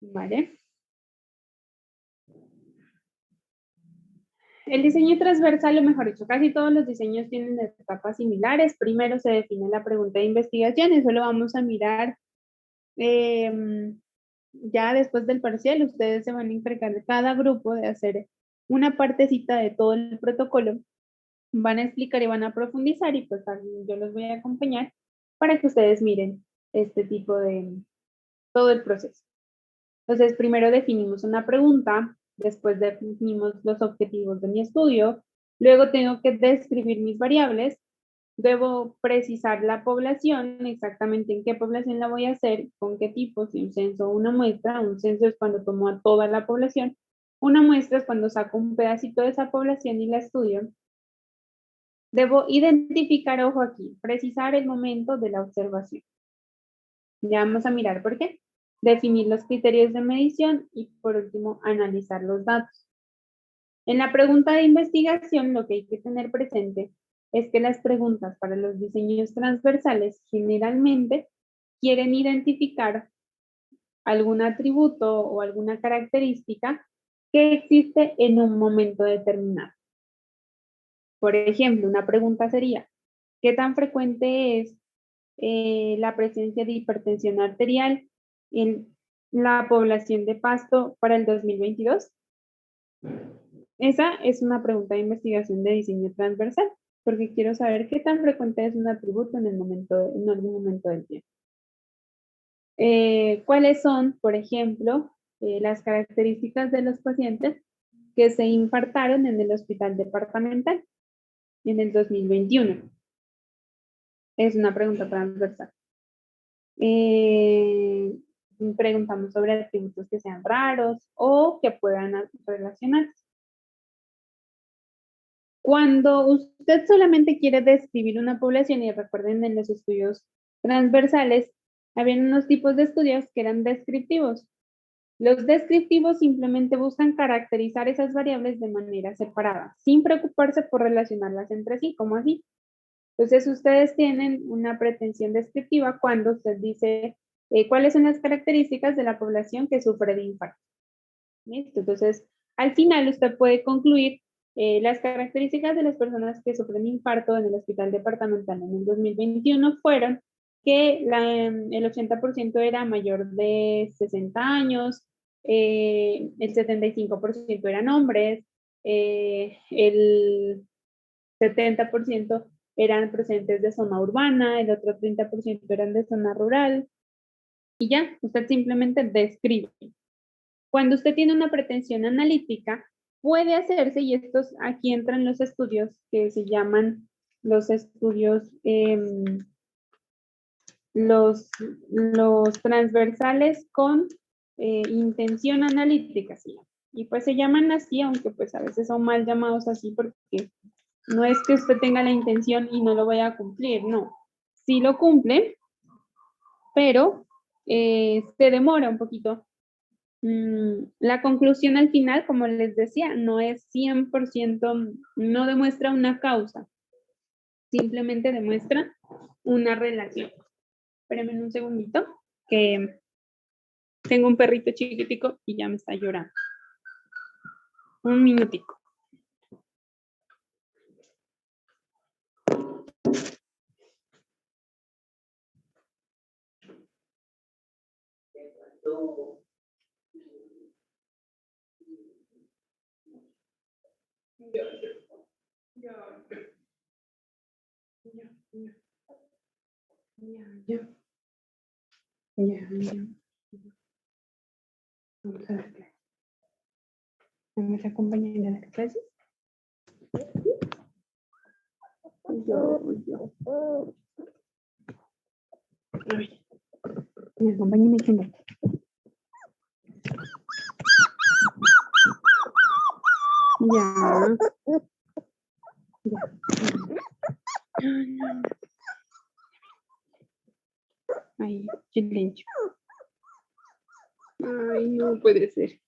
¿Vale? El diseño transversal, o mejor dicho, casi todos los diseños tienen etapas similares. Primero se define la pregunta de investigación, eso lo vamos a mirar ya después del parcial. Ustedes se van a encargar de cada grupo de hacer una partecita de todo el protocolo. Van a explicar y van a profundizar y pues yo los voy a acompañar para que ustedes miren este tipo de todo el proceso. Entonces, primero definimos una pregunta, después definimos los objetivos de mi estudio, luego tengo que describir mis variables, debo precisar la población, exactamente en qué población la voy a hacer, con qué tipo, si un censo o una muestra. Un censo es cuando tomo a toda la población, una muestra es cuando saco un pedacito de esa población y la estudio. Debo identificar, ojo aquí, precisar el momento de la observación. Ya vamos a mirar por qué. Definir los criterios de medición y, por último, analizar los datos. En la pregunta de investigación, lo que hay que tener presente es que las preguntas para los diseños transversales generalmente quieren identificar algún atributo o alguna característica que existe en un momento determinado. Por ejemplo, una pregunta sería, ¿qué tan frecuente es la presencia de hipertensión arterial en la población de Pasto para el 2022? Esa es una pregunta de investigación de diseño transversal, porque quiero saber qué tan frecuente es un atributo en algún momento del tiempo. ¿Cuáles son, por ejemplo, las características de los pacientes que se infartaron en el hospital departamental en el 2021? Es una pregunta transversal. Preguntamos sobre atributos que sean raros o que puedan relacionarse. Cuando usted solamente quiere describir una población, y recuerden en los estudios transversales, habían unos tipos de estudios que eran descriptivos. Los descriptivos simplemente buscan caracterizar esas variables de manera separada, sin preocuparse por relacionarlas entre sí, como así. Entonces, ustedes tienen una pretensión descriptiva cuando usted dice cuáles son las características de la población que sufre de infarto. ¿Listo? Entonces, al final usted puede concluir las características de las personas que sufren infarto en el hospital departamental en el 2021 fueron que el 80% era mayor de 60 años, el 75% eran hombres, el 70% eran procedentes de zona urbana, el otro 30% eran de zona rural, y ya, usted simplemente describe. Cuando usted tiene una pretensión analítica, puede hacerse, y estos aquí entran los estudios que se llaman los estudios, los transversales con intención analítica, ¿sí? Y pues se llaman así, aunque pues a veces son mal llamados así porque no es que usted tenga la intención y no lo vaya a cumplir, no. Sí lo cumple, pero se demora un poquito. La conclusión al final, como les decía, no es 100%, no demuestra una causa, simplemente demuestra una relación. Espérenme un segundito, que tengo un perrito chiquitico y ya me está llorando. Un minutico. Vamos a ver. ¿Me vas a acompañar a las clases? Yo. A ver. Acompáñame, chinga. Ya. Ya. Ay, no. Ay, silencio. Ay, no puede ser.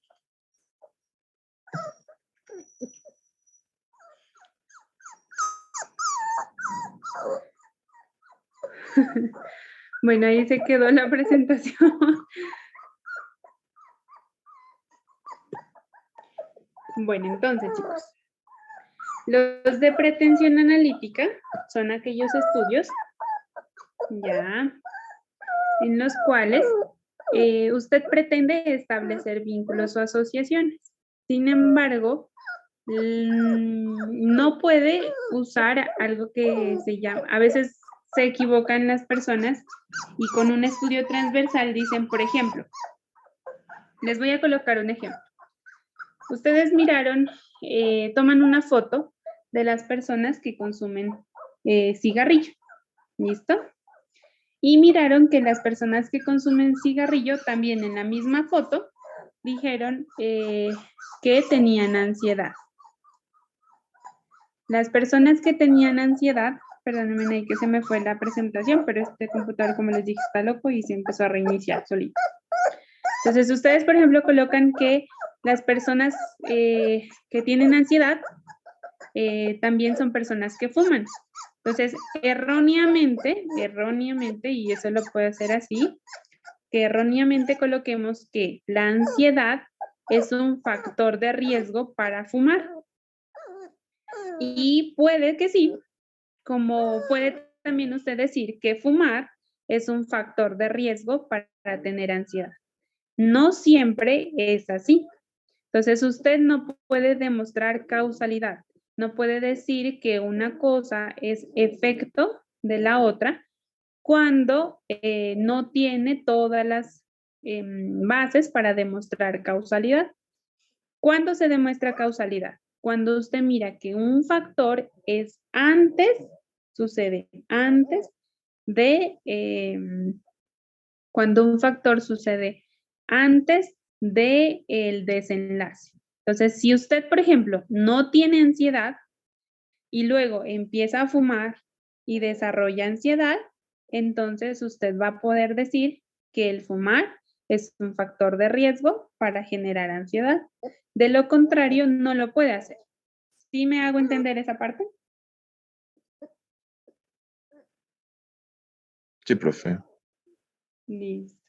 Bueno, ahí se quedó la presentación. Bueno, entonces, chicos, los de pretensión analítica son aquellos estudios ya en los cuales usted pretende establecer vínculos o asociaciones. Sin embargo, no puede usar algo que se llama, a veces se equivocan las personas y con un estudio transversal dicen, por ejemplo, les voy a colocar un ejemplo. Ustedes miraron, toman una foto de las personas que consumen cigarrillo, ¿listo? Y miraron que las personas que consumen cigarrillo también en la misma foto dijeron que tenían ansiedad. Las personas que tenían ansiedad, perdónenme ahí que se me fue la presentación, pero este computador, como les dije, está loco y se empezó a reiniciar solito. Entonces, ustedes, por ejemplo, colocan que las personas que tienen ansiedad también son personas que fuman. Entonces, erróneamente, y eso lo puede hacer así, que erróneamente coloquemos que la ansiedad es un factor de riesgo para fumar. Y puede que sí, como puede también usted decir que fumar es un factor de riesgo para tener ansiedad. No siempre es así. Entonces usted no puede demostrar causalidad. No puede decir que una cosa es efecto de la otra cuando no tiene todas las bases para demostrar causalidad. ¿Cuándo se demuestra causalidad? Cuando usted mira que un factor es sucede antes de, cuando un factor sucede antes del desenlace. Entonces, si usted, por ejemplo, no tiene ansiedad y luego empieza a fumar y desarrolla ansiedad, entonces usted va a poder decir que el fumar es un factor de riesgo para generar ansiedad. De lo contrario, no lo puede hacer. ¿Sí me hago entender esa parte? Sí, profe. Listo.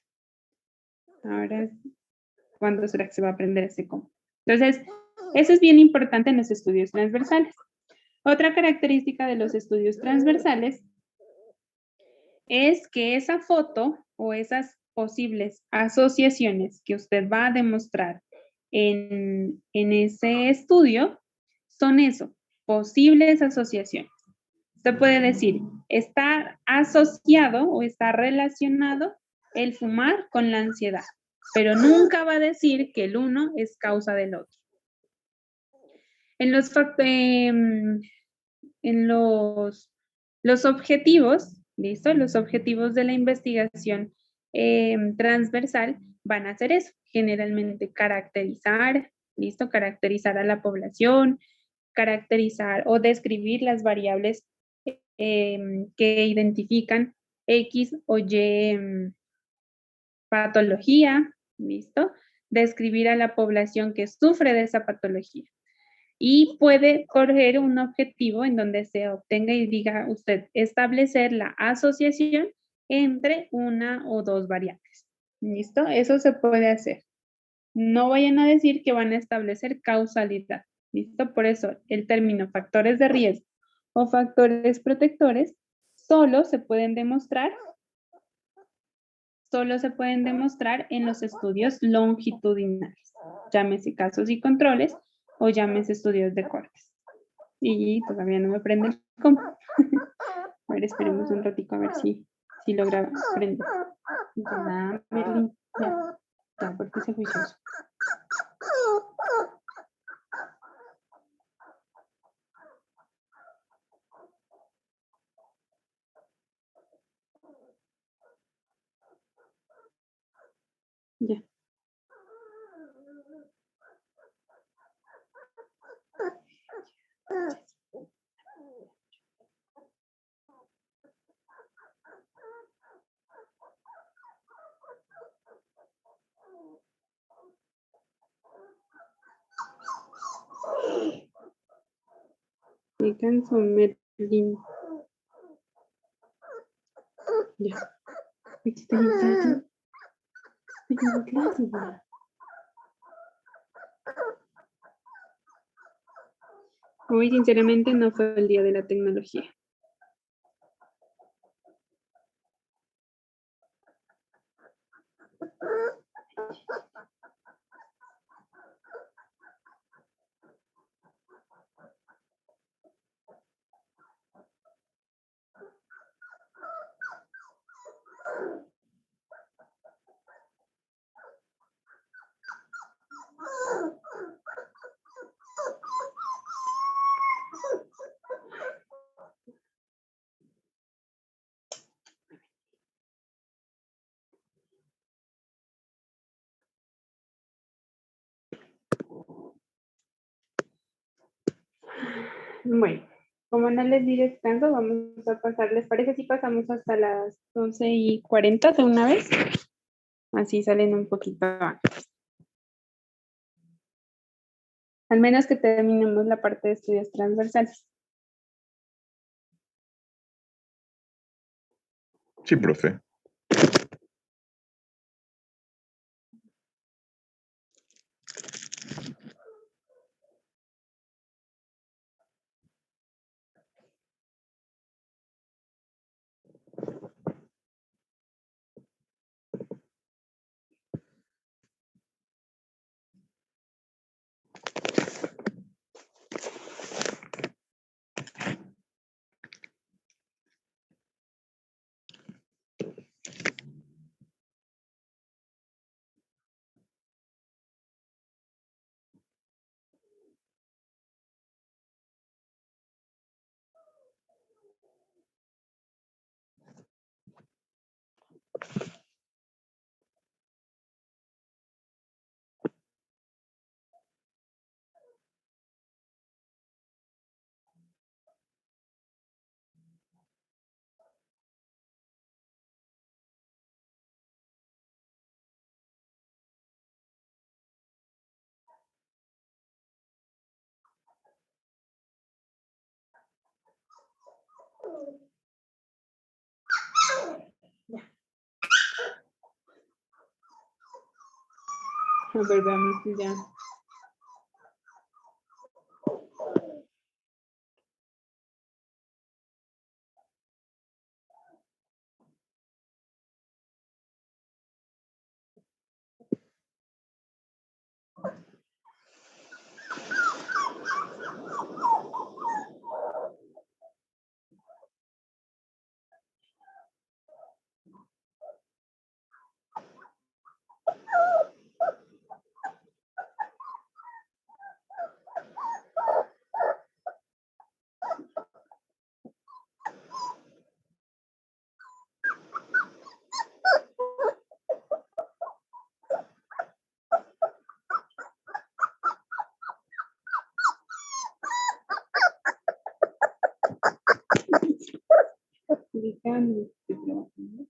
Ahora, ¿cuándo será que se va a aprender ese cómo? Entonces, eso es bien importante en los estudios transversales. Otra característica de los estudios transversales es que esa foto o esas posibles asociaciones que usted va a demostrar en ese estudio son eso, posibles asociaciones. Usted puede decir, está asociado o está relacionado el fumar con la ansiedad, pero nunca va a decir que el uno es causa del otro. En los objetivos, ¿listo? Los objetivos de la investigación transversal van a ser eso, generalmente caracterizar, ¿listo? Caracterizar a la población, caracterizar o describir las variables que identifican X o Y patología, ¿listo? Describir a la población que sufre de esa patología. Y puede correr un objetivo en donde se obtenga y diga usted establecer la asociación entre una o dos variables. ¿Listo? Eso se puede hacer. No vayan a decir que van a establecer causalidad. ¿Listo? Por eso el término factores de riesgo o factores protectores solo se pueden demostrar en los estudios longitudinales. Llámese casos y controles o llámese estudios de cortes. Y todavía no me prende el compu. A ver, esperemos un ratito a ver si logra prender. Ya, Merlin, ya, porque se juicioso. Ya. Me canso, Merlin. Ya. Aquí estoy en clase. Estoy en clase ya. Hoy, sinceramente, no fue el día de la tecnología. Bueno, como no les di descanso, vamos a pasar. ¿Les parece si pasamos hasta las 11:40 de una vez? Así salen un poquito antes. Al menos que terminemos la parte de estudios transversales. Sí, profe. A ver, veamos si ya. Ubicando, estoy trabajando.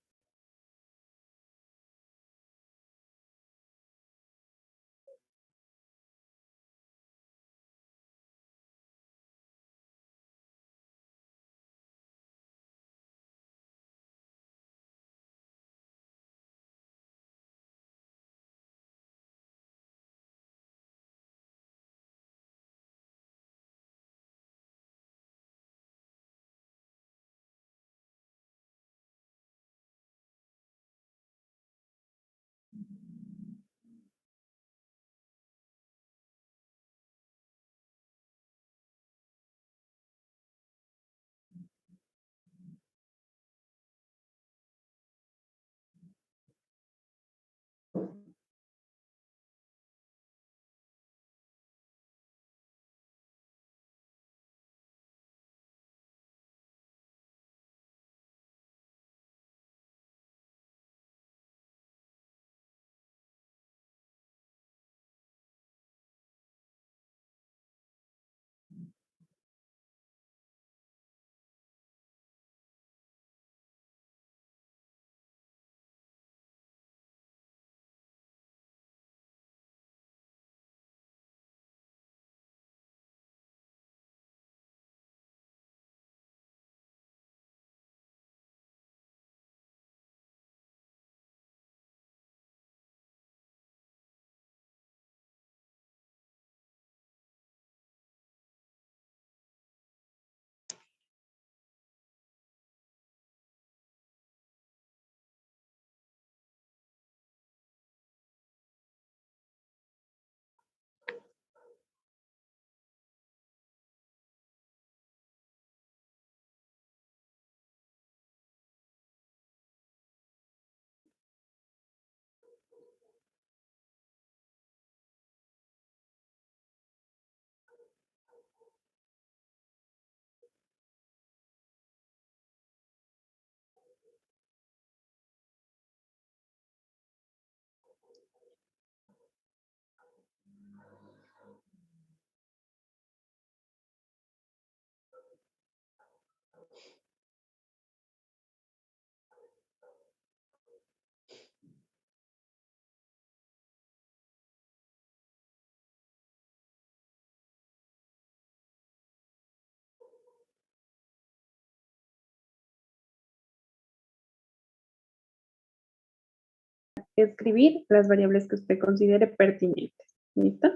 escribir las variables que usted considere pertinentes. ¿Listo?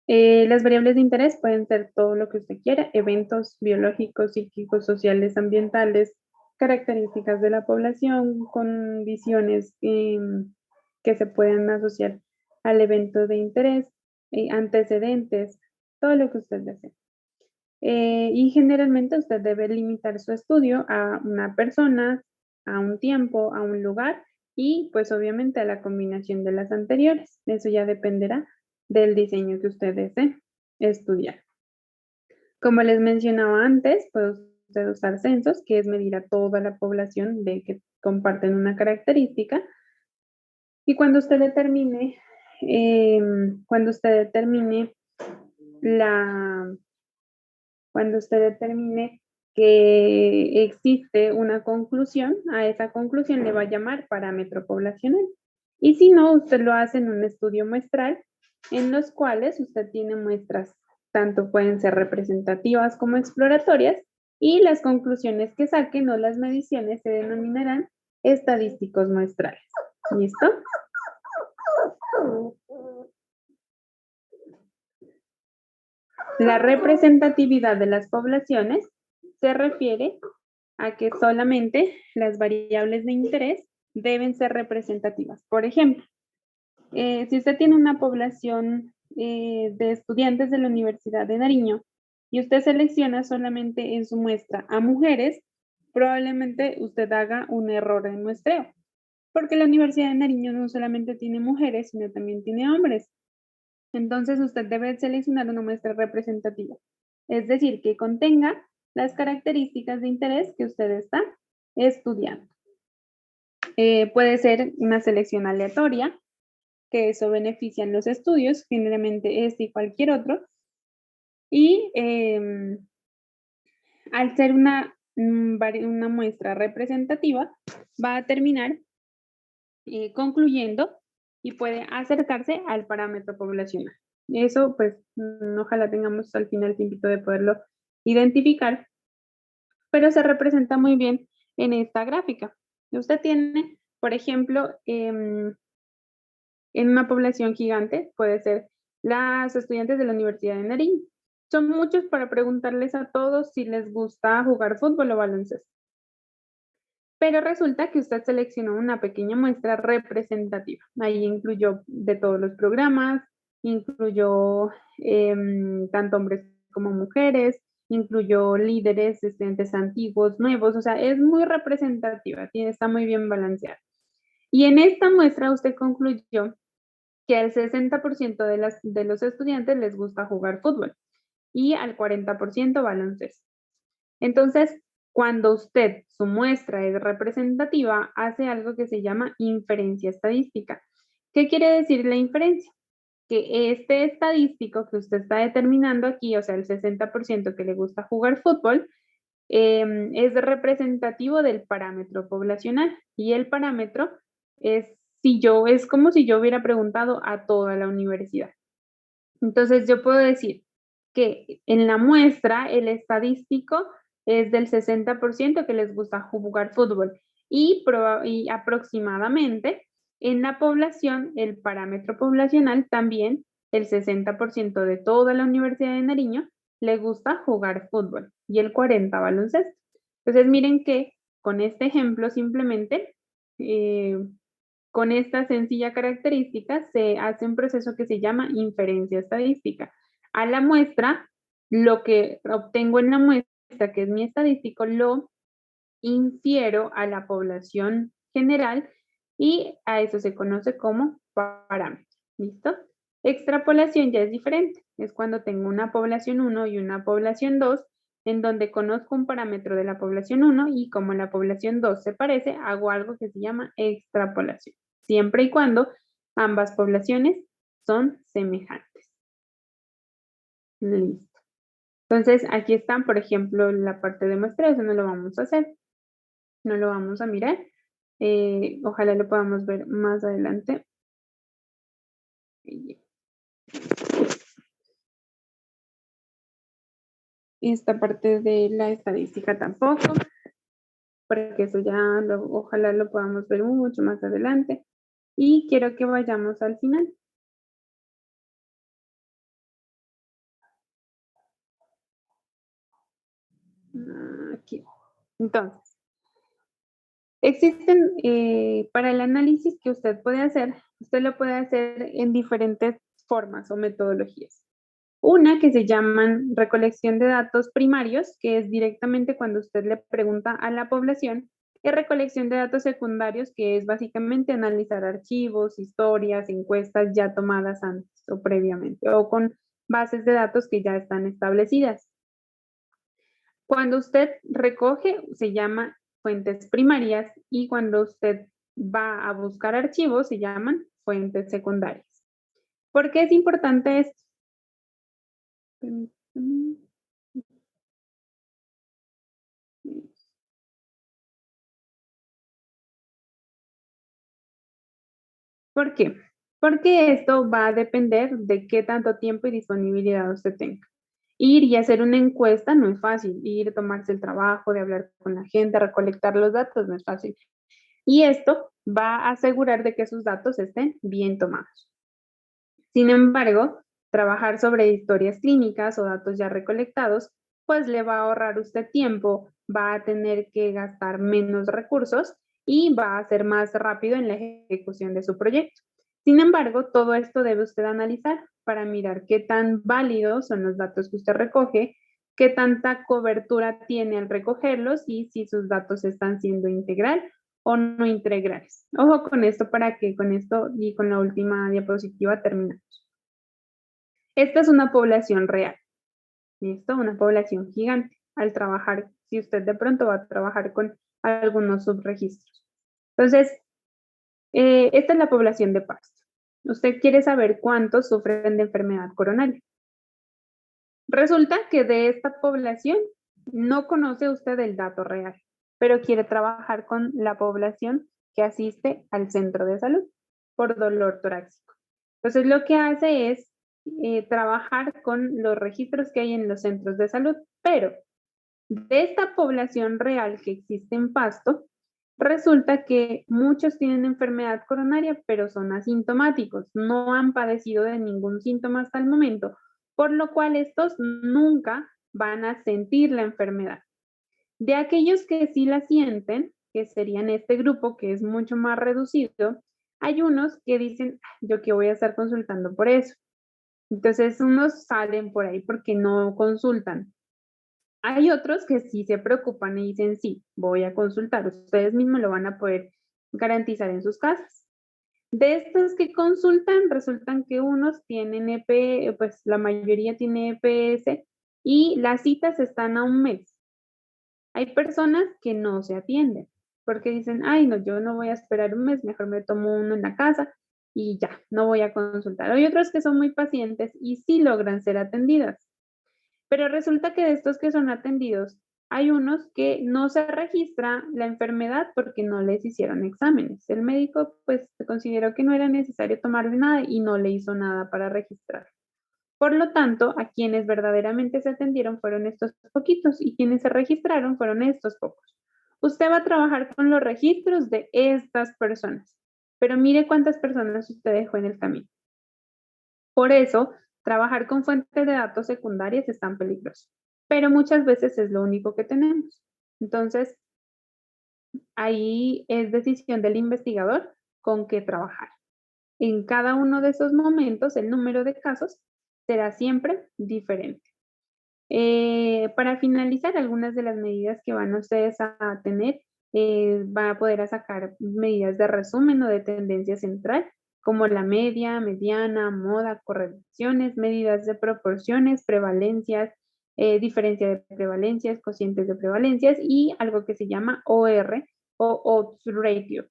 Las variables de interés pueden ser todo lo que usted quiera: eventos biológicos, psíquicos, sociales, ambientales, características de la población, condiciones que se pueden asociar al evento de interés, antecedentes, todo lo que usted desee. Y generalmente usted debe limitar su estudio a una persona, a un tiempo, a un lugar y pues obviamente a la combinación de las anteriores. Eso ya dependerá del diseño que usted desee estudiar. Como les mencionaba antes, puede usted usar censos, que es medir a toda la población de que comparten una característica. Y cuando usted determine que existe una conclusión, a esa conclusión le va a llamar parámetro poblacional. Y si no, usted lo hace en un estudio muestral, en los cuales usted tiene muestras, tanto pueden ser representativas como exploratorias, y las conclusiones que saquen o las mediciones se denominarán estadísticos muestrales. ¿Listo? La representatividad de las poblaciones se refiere a que solamente las variables de interés deben ser representativas. Por ejemplo, si usted tiene una población de estudiantes de la Universidad de Nariño y usted selecciona solamente en su muestra a mujeres, probablemente usted haga un error en muestreo, porque la Universidad de Nariño no solamente tiene mujeres, sino también tiene hombres. Entonces usted debe seleccionar una muestra representativa, es decir, que contenga las características de interés que usted está estudiando. Puede ser una selección aleatoria, que eso beneficia en los estudios, generalmente este y cualquier otro. Y al ser una muestra representativa, va a terminar concluyendo y puede acercarse al parámetro poblacional. Eso, pues, ojalá tengamos al final tiempito de poderlo identificar, pero se representa muy bien en esta gráfica. Usted tiene, por ejemplo, en una población gigante, puede ser las estudiantes de la Universidad de Nariño. Son muchos para preguntarles a todos si les gusta jugar fútbol o baloncesto. Pero resulta que usted seleccionó una pequeña muestra representativa. Ahí incluyó de todos los programas, incluyó tanto hombres como mujeres, incluyó líderes, estudiantes antiguos, nuevos, o sea, es muy representativa, está muy bien balanceada. Y en esta muestra usted concluyó que al 60% de los estudiantes les gusta jugar fútbol y al 40% baloncesto. Entonces, cuando usted, su muestra es representativa, hace algo que se llama inferencia estadística. ¿Qué quiere decir la inferencia? Que este estadístico que usted está determinando aquí, o sea, el 60% que le gusta jugar fútbol, es representativo del parámetro poblacional. Y el parámetro es como si yo hubiera preguntado a toda la universidad. Entonces, yo puedo decir que en la muestra el estadístico es del 60% que les gusta jugar fútbol y aproximadamente en la población, el parámetro poblacional también, el 60% de toda la Universidad de Nariño le gusta jugar fútbol y el 40% baloncesto. Entonces miren que con este ejemplo simplemente, con esta sencilla característica se hace un proceso que se llama inferencia estadística. A la muestra, lo que obtengo en la muestra, que es mi estadístico, lo infiero a la población general y a eso se conoce como parámetro. ¿Listo? Extrapolación ya es diferente. Es cuando tengo una población 1 y una población 2, en donde conozco un parámetro de la población 1 y como la población 2 se parece, hago algo que se llama extrapolación, siempre y cuando ambas poblaciones son semejantes. Listo. Entonces, aquí están, por ejemplo, la parte de muestreo, eso no lo vamos a hacer, no lo vamos a mirar. Ojalá lo podamos ver más adelante. Esta parte de la estadística tampoco. porque eso ya ojalá lo podamos ver mucho más adelante. Y quiero que vayamos al final. Aquí. Entonces, existen, para el análisis que usted puede hacer, usted lo puede hacer en diferentes formas o metodologías. Una que se llaman recolección de datos primarios, que es directamente cuando usted le pregunta a la población, y recolección de datos secundarios, que es básicamente analizar archivos, historias, encuestas ya tomadas antes o previamente, o con bases de datos que ya están establecidas. Cuando usted recoge, se llama fuentes primarias, y cuando usted va a buscar archivos, se llaman fuentes secundarias. ¿Por qué es importante esto? ¿Por qué? Porque esto va a depender de qué tanto tiempo y disponibilidad usted tenga. Ir y hacer una encuesta no es fácil. Ir, tomarse el trabajo de hablar con la gente, recolectar los datos no es fácil. Y esto va a asegurar de que sus datos estén bien tomados. Sin embargo, trabajar sobre historias clínicas o datos ya recolectados, pues le va a ahorrar usted tiempo, va a tener que gastar menos recursos y va a ser más rápido en la ejecución de su proyecto. Sin embargo, todo esto debe usted analizar para mirar qué tan válidos son los datos que usted recoge, qué tanta cobertura tiene al recogerlos y si sus datos están siendo integral o no integrales. Ojo con esto para que con esto y con la última diapositiva terminamos. Esta es una población real. ¿Listo? Una población gigante. Al trabajar, si usted de pronto va a trabajar con algunos subregistros. Entonces, esta es la población de Pasto. Usted quiere saber cuántos sufren de enfermedad coronaria. Resulta que de esta población no conoce usted el dato real, pero quiere trabajar con la población que asiste al centro de salud por dolor torácico. Entonces, lo que hace es trabajar con los registros que hay en los centros de salud, pero de esta población real que existe en Pasto, resulta que muchos tienen enfermedad coronaria, pero son asintomáticos, no han padecido de ningún síntoma hasta el momento, por lo cual estos nunca van a sentir la enfermedad. De aquellos que sí la sienten, que serían este grupo que es mucho más reducido, hay unos que dicen, yo que voy a estar consultando por eso. Entonces unos salen por ahí porque no consultan. Hay otros que sí se preocupan y dicen, sí, voy a consultar. Ustedes mismos lo van a poder garantizar en sus casas. De estos que consultan, resultan que unos tienen pues la mayoría tiene EPS y las citas están a un mes. Hay personas que no se atienden porque dicen, ay, no, yo no voy a esperar un mes, mejor me tomo uno en la casa y ya, no voy a consultar. Hay otros que son muy pacientes y sí logran ser atendidas. Pero resulta que de estos que son atendidos, hay unos que no se registra la enfermedad porque no les hicieron exámenes. El médico pues consideró que no era necesario tomarle nada y no le hizo nada para registrar. Por lo tanto, a quienes verdaderamente se atendieron fueron estos poquitos y quienes se registraron fueron estos pocos. Usted va a trabajar con los registros de estas personas, pero mire cuántas personas usted dejó en el camino. Por eso, trabajar con fuentes de datos secundarias es tan peligroso, pero muchas veces es lo único que tenemos. Entonces, ahí es decisión del investigador con qué trabajar. En cada uno de esos momentos, el número de casos será siempre diferente. Para finalizar, algunas de las medidas que van ustedes a tener, van a poder sacar medidas de resumen o de tendencia central, como la media, mediana, moda, correlaciones, medidas de proporciones, prevalencias, diferencia de prevalencias, cocientes de prevalencias y algo que se llama OR o Odds Ratio.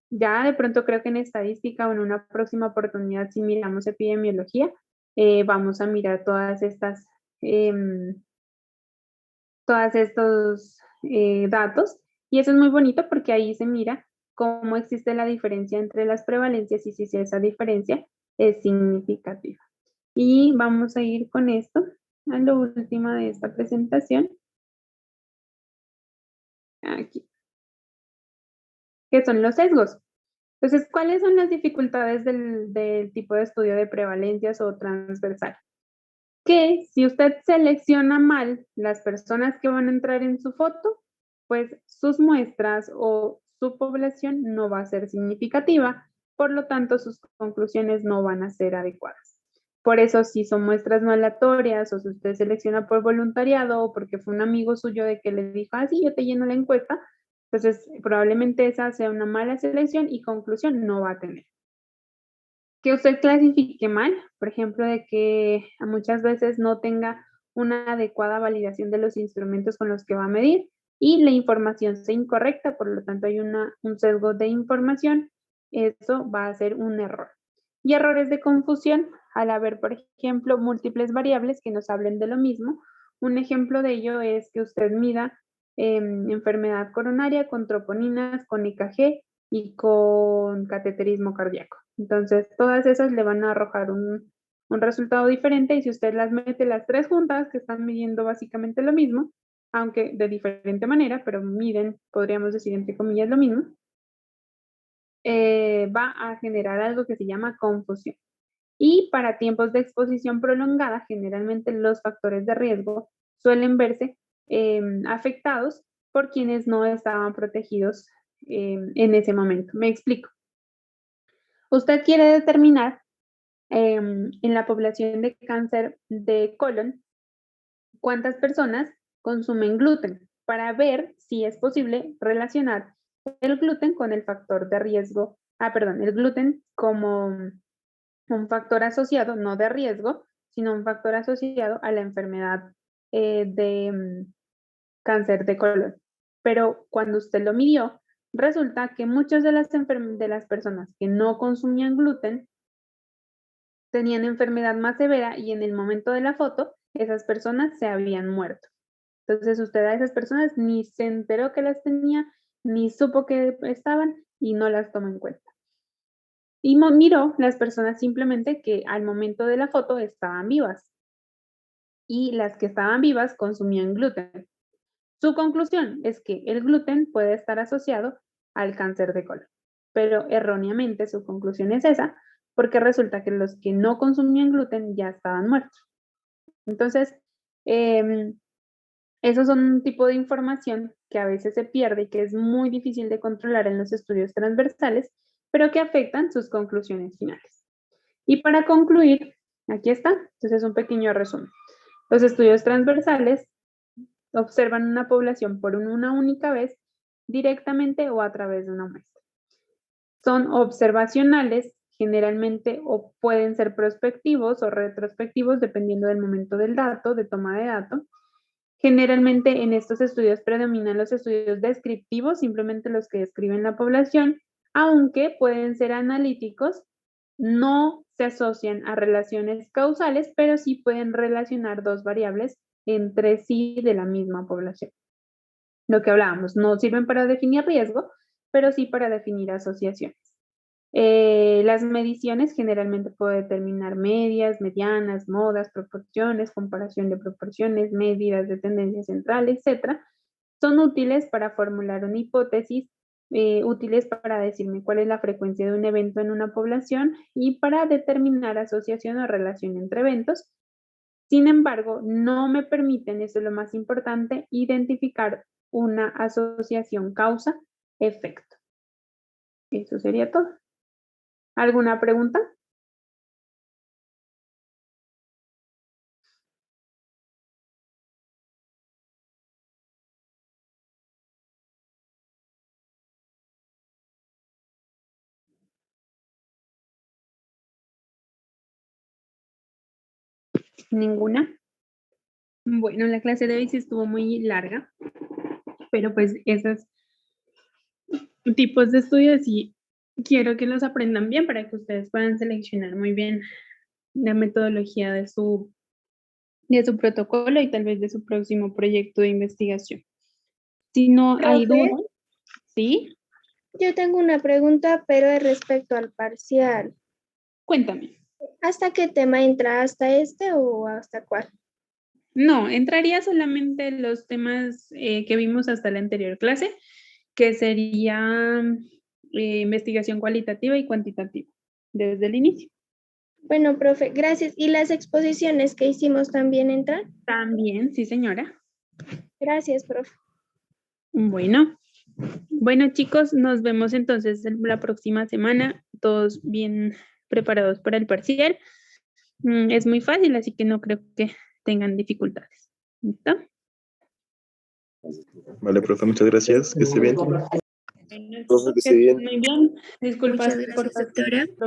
Ya de pronto creo que en estadística o en una próxima oportunidad, si miramos epidemiología, vamos a mirar todas estas todos estos datos y eso es muy bonito porque ahí se mira cómo existe la diferencia entre las prevalencias y si esa diferencia es significativa. Y vamos a ir con esto a lo último de esta presentación. Aquí. que son los sesgos. Entonces, ¿cuáles son las dificultades del tipo de estudio de prevalencias o transversal? Que si usted selecciona mal las personas que van a entrar en su foto, pues sus muestras o su población no va a ser significativa, por lo tanto sus conclusiones no van a ser adecuadas. Por eso, si son muestras no aleatorias o si usted selecciona por voluntariado o porque fue un amigo suyo de que le dijo, sí, yo te lleno la encuesta, entonces probablemente esa sea una mala selección y conclusión no va a tener. Que usted clasifique mal, por ejemplo, de que muchas veces no tenga una adecuada validación de los instrumentos con los que va a medir y la información sea incorrecta, por lo tanto hay un sesgo de información, eso va a ser un error. Y errores de confusión, al haber, por ejemplo, múltiples variables que nos hablen de lo mismo. Un ejemplo de ello es que usted mida enfermedad coronaria con troponinas, con EKG y con cateterismo cardíaco. Entonces, todas esas le van a arrojar un resultado diferente y si usted las mete las tres juntas, que están midiendo básicamente lo mismo, aunque de diferente manera, pero miden, podríamos decir entre comillas, lo mismo, va a generar algo que se llama confusión. Y para tiempos de exposición prolongada, generalmente los factores de riesgo suelen verse afectados por quienes no estaban protegidos en ese momento. Me explico. Usted quiere determinar en la población de cáncer de colon cuántas personas consumen gluten para ver si es posible relacionar el gluten con el factor de riesgo, el gluten como un factor asociado, no de riesgo, sino un factor asociado a la enfermedad de cáncer de colon. Pero cuando usted lo midió, resulta que muchas de las personas que no consumían gluten tenían enfermedad más severa y en el momento de la foto, esas personas se habían muerto. Entonces usted a esas personas ni se enteró que las tenía, ni supo que estaban y no las tomó en cuenta. Y miró las personas simplemente que al momento de la foto estaban vivas. Y las que estaban vivas consumían gluten. Su conclusión es que el gluten puede estar asociado al cáncer de colon. Pero erróneamente su conclusión es esa, porque resulta que los que no consumían gluten ya estaban muertos. Entonces, esos son un tipo de información que a veces se pierde y que es muy difícil de controlar en los estudios transversales, pero que afectan sus conclusiones finales. Y para concluir, aquí está, entonces un pequeño resumen. Los estudios transversales observan una población por una única vez, directamente o a través de una muestra. Son observacionales, generalmente, o pueden ser prospectivos o retrospectivos, dependiendo del momento del dato, de toma de dato. Generalmente en estos estudios predominan los estudios descriptivos, simplemente los que describen la población, aunque pueden ser analíticos, no se asocian a relaciones causales, pero sí pueden relacionar dos variables entre sí de la misma población. Lo que hablábamos, no sirven para definir riesgo, pero sí para definir asociaciones. Las mediciones generalmente pueden determinar medias, medianas, modas, proporciones, comparación de proporciones, medidas de tendencia central, etc. Son útiles para formular una hipótesis, útiles para decirme cuál es la frecuencia de un evento en una población y para determinar asociación o relación entre eventos. Sin embargo, no me permiten, eso es lo más importante, identificar una asociación causa-efecto. Eso sería todo. ¿Alguna pregunta? ¿Ninguna? Bueno, la clase de hoy sí estuvo muy larga, pero pues esos tipos de estudios sí quiero que los aprendan bien para que ustedes puedan seleccionar muy bien la metodología de su protocolo y tal vez de su próximo proyecto de investigación. Si no hay duda, ¿sí? Yo tengo una pregunta, pero es respecto al parcial. Cuéntame. ¿Hasta qué tema entra? ¿Hasta este o hasta cuál? No, entraría solamente los temas que vimos hasta la anterior clase, que sería investigación cualitativa y cuantitativa desde el inicio. Bueno, profe, gracias. ¿Y las exposiciones que hicimos también entran? También, sí, señora. Gracias, profe. Bueno, chicos, nos vemos entonces la próxima semana, todos bien preparados para el parcial. Es muy fácil, así que no creo que tengan dificultades. ¿Listo? Vale, profe, muchas gracias. Que esté bien. Bueno, Profe, que esté bien. muy bien. Disculpas Muchas por gracias, doctora. problemas.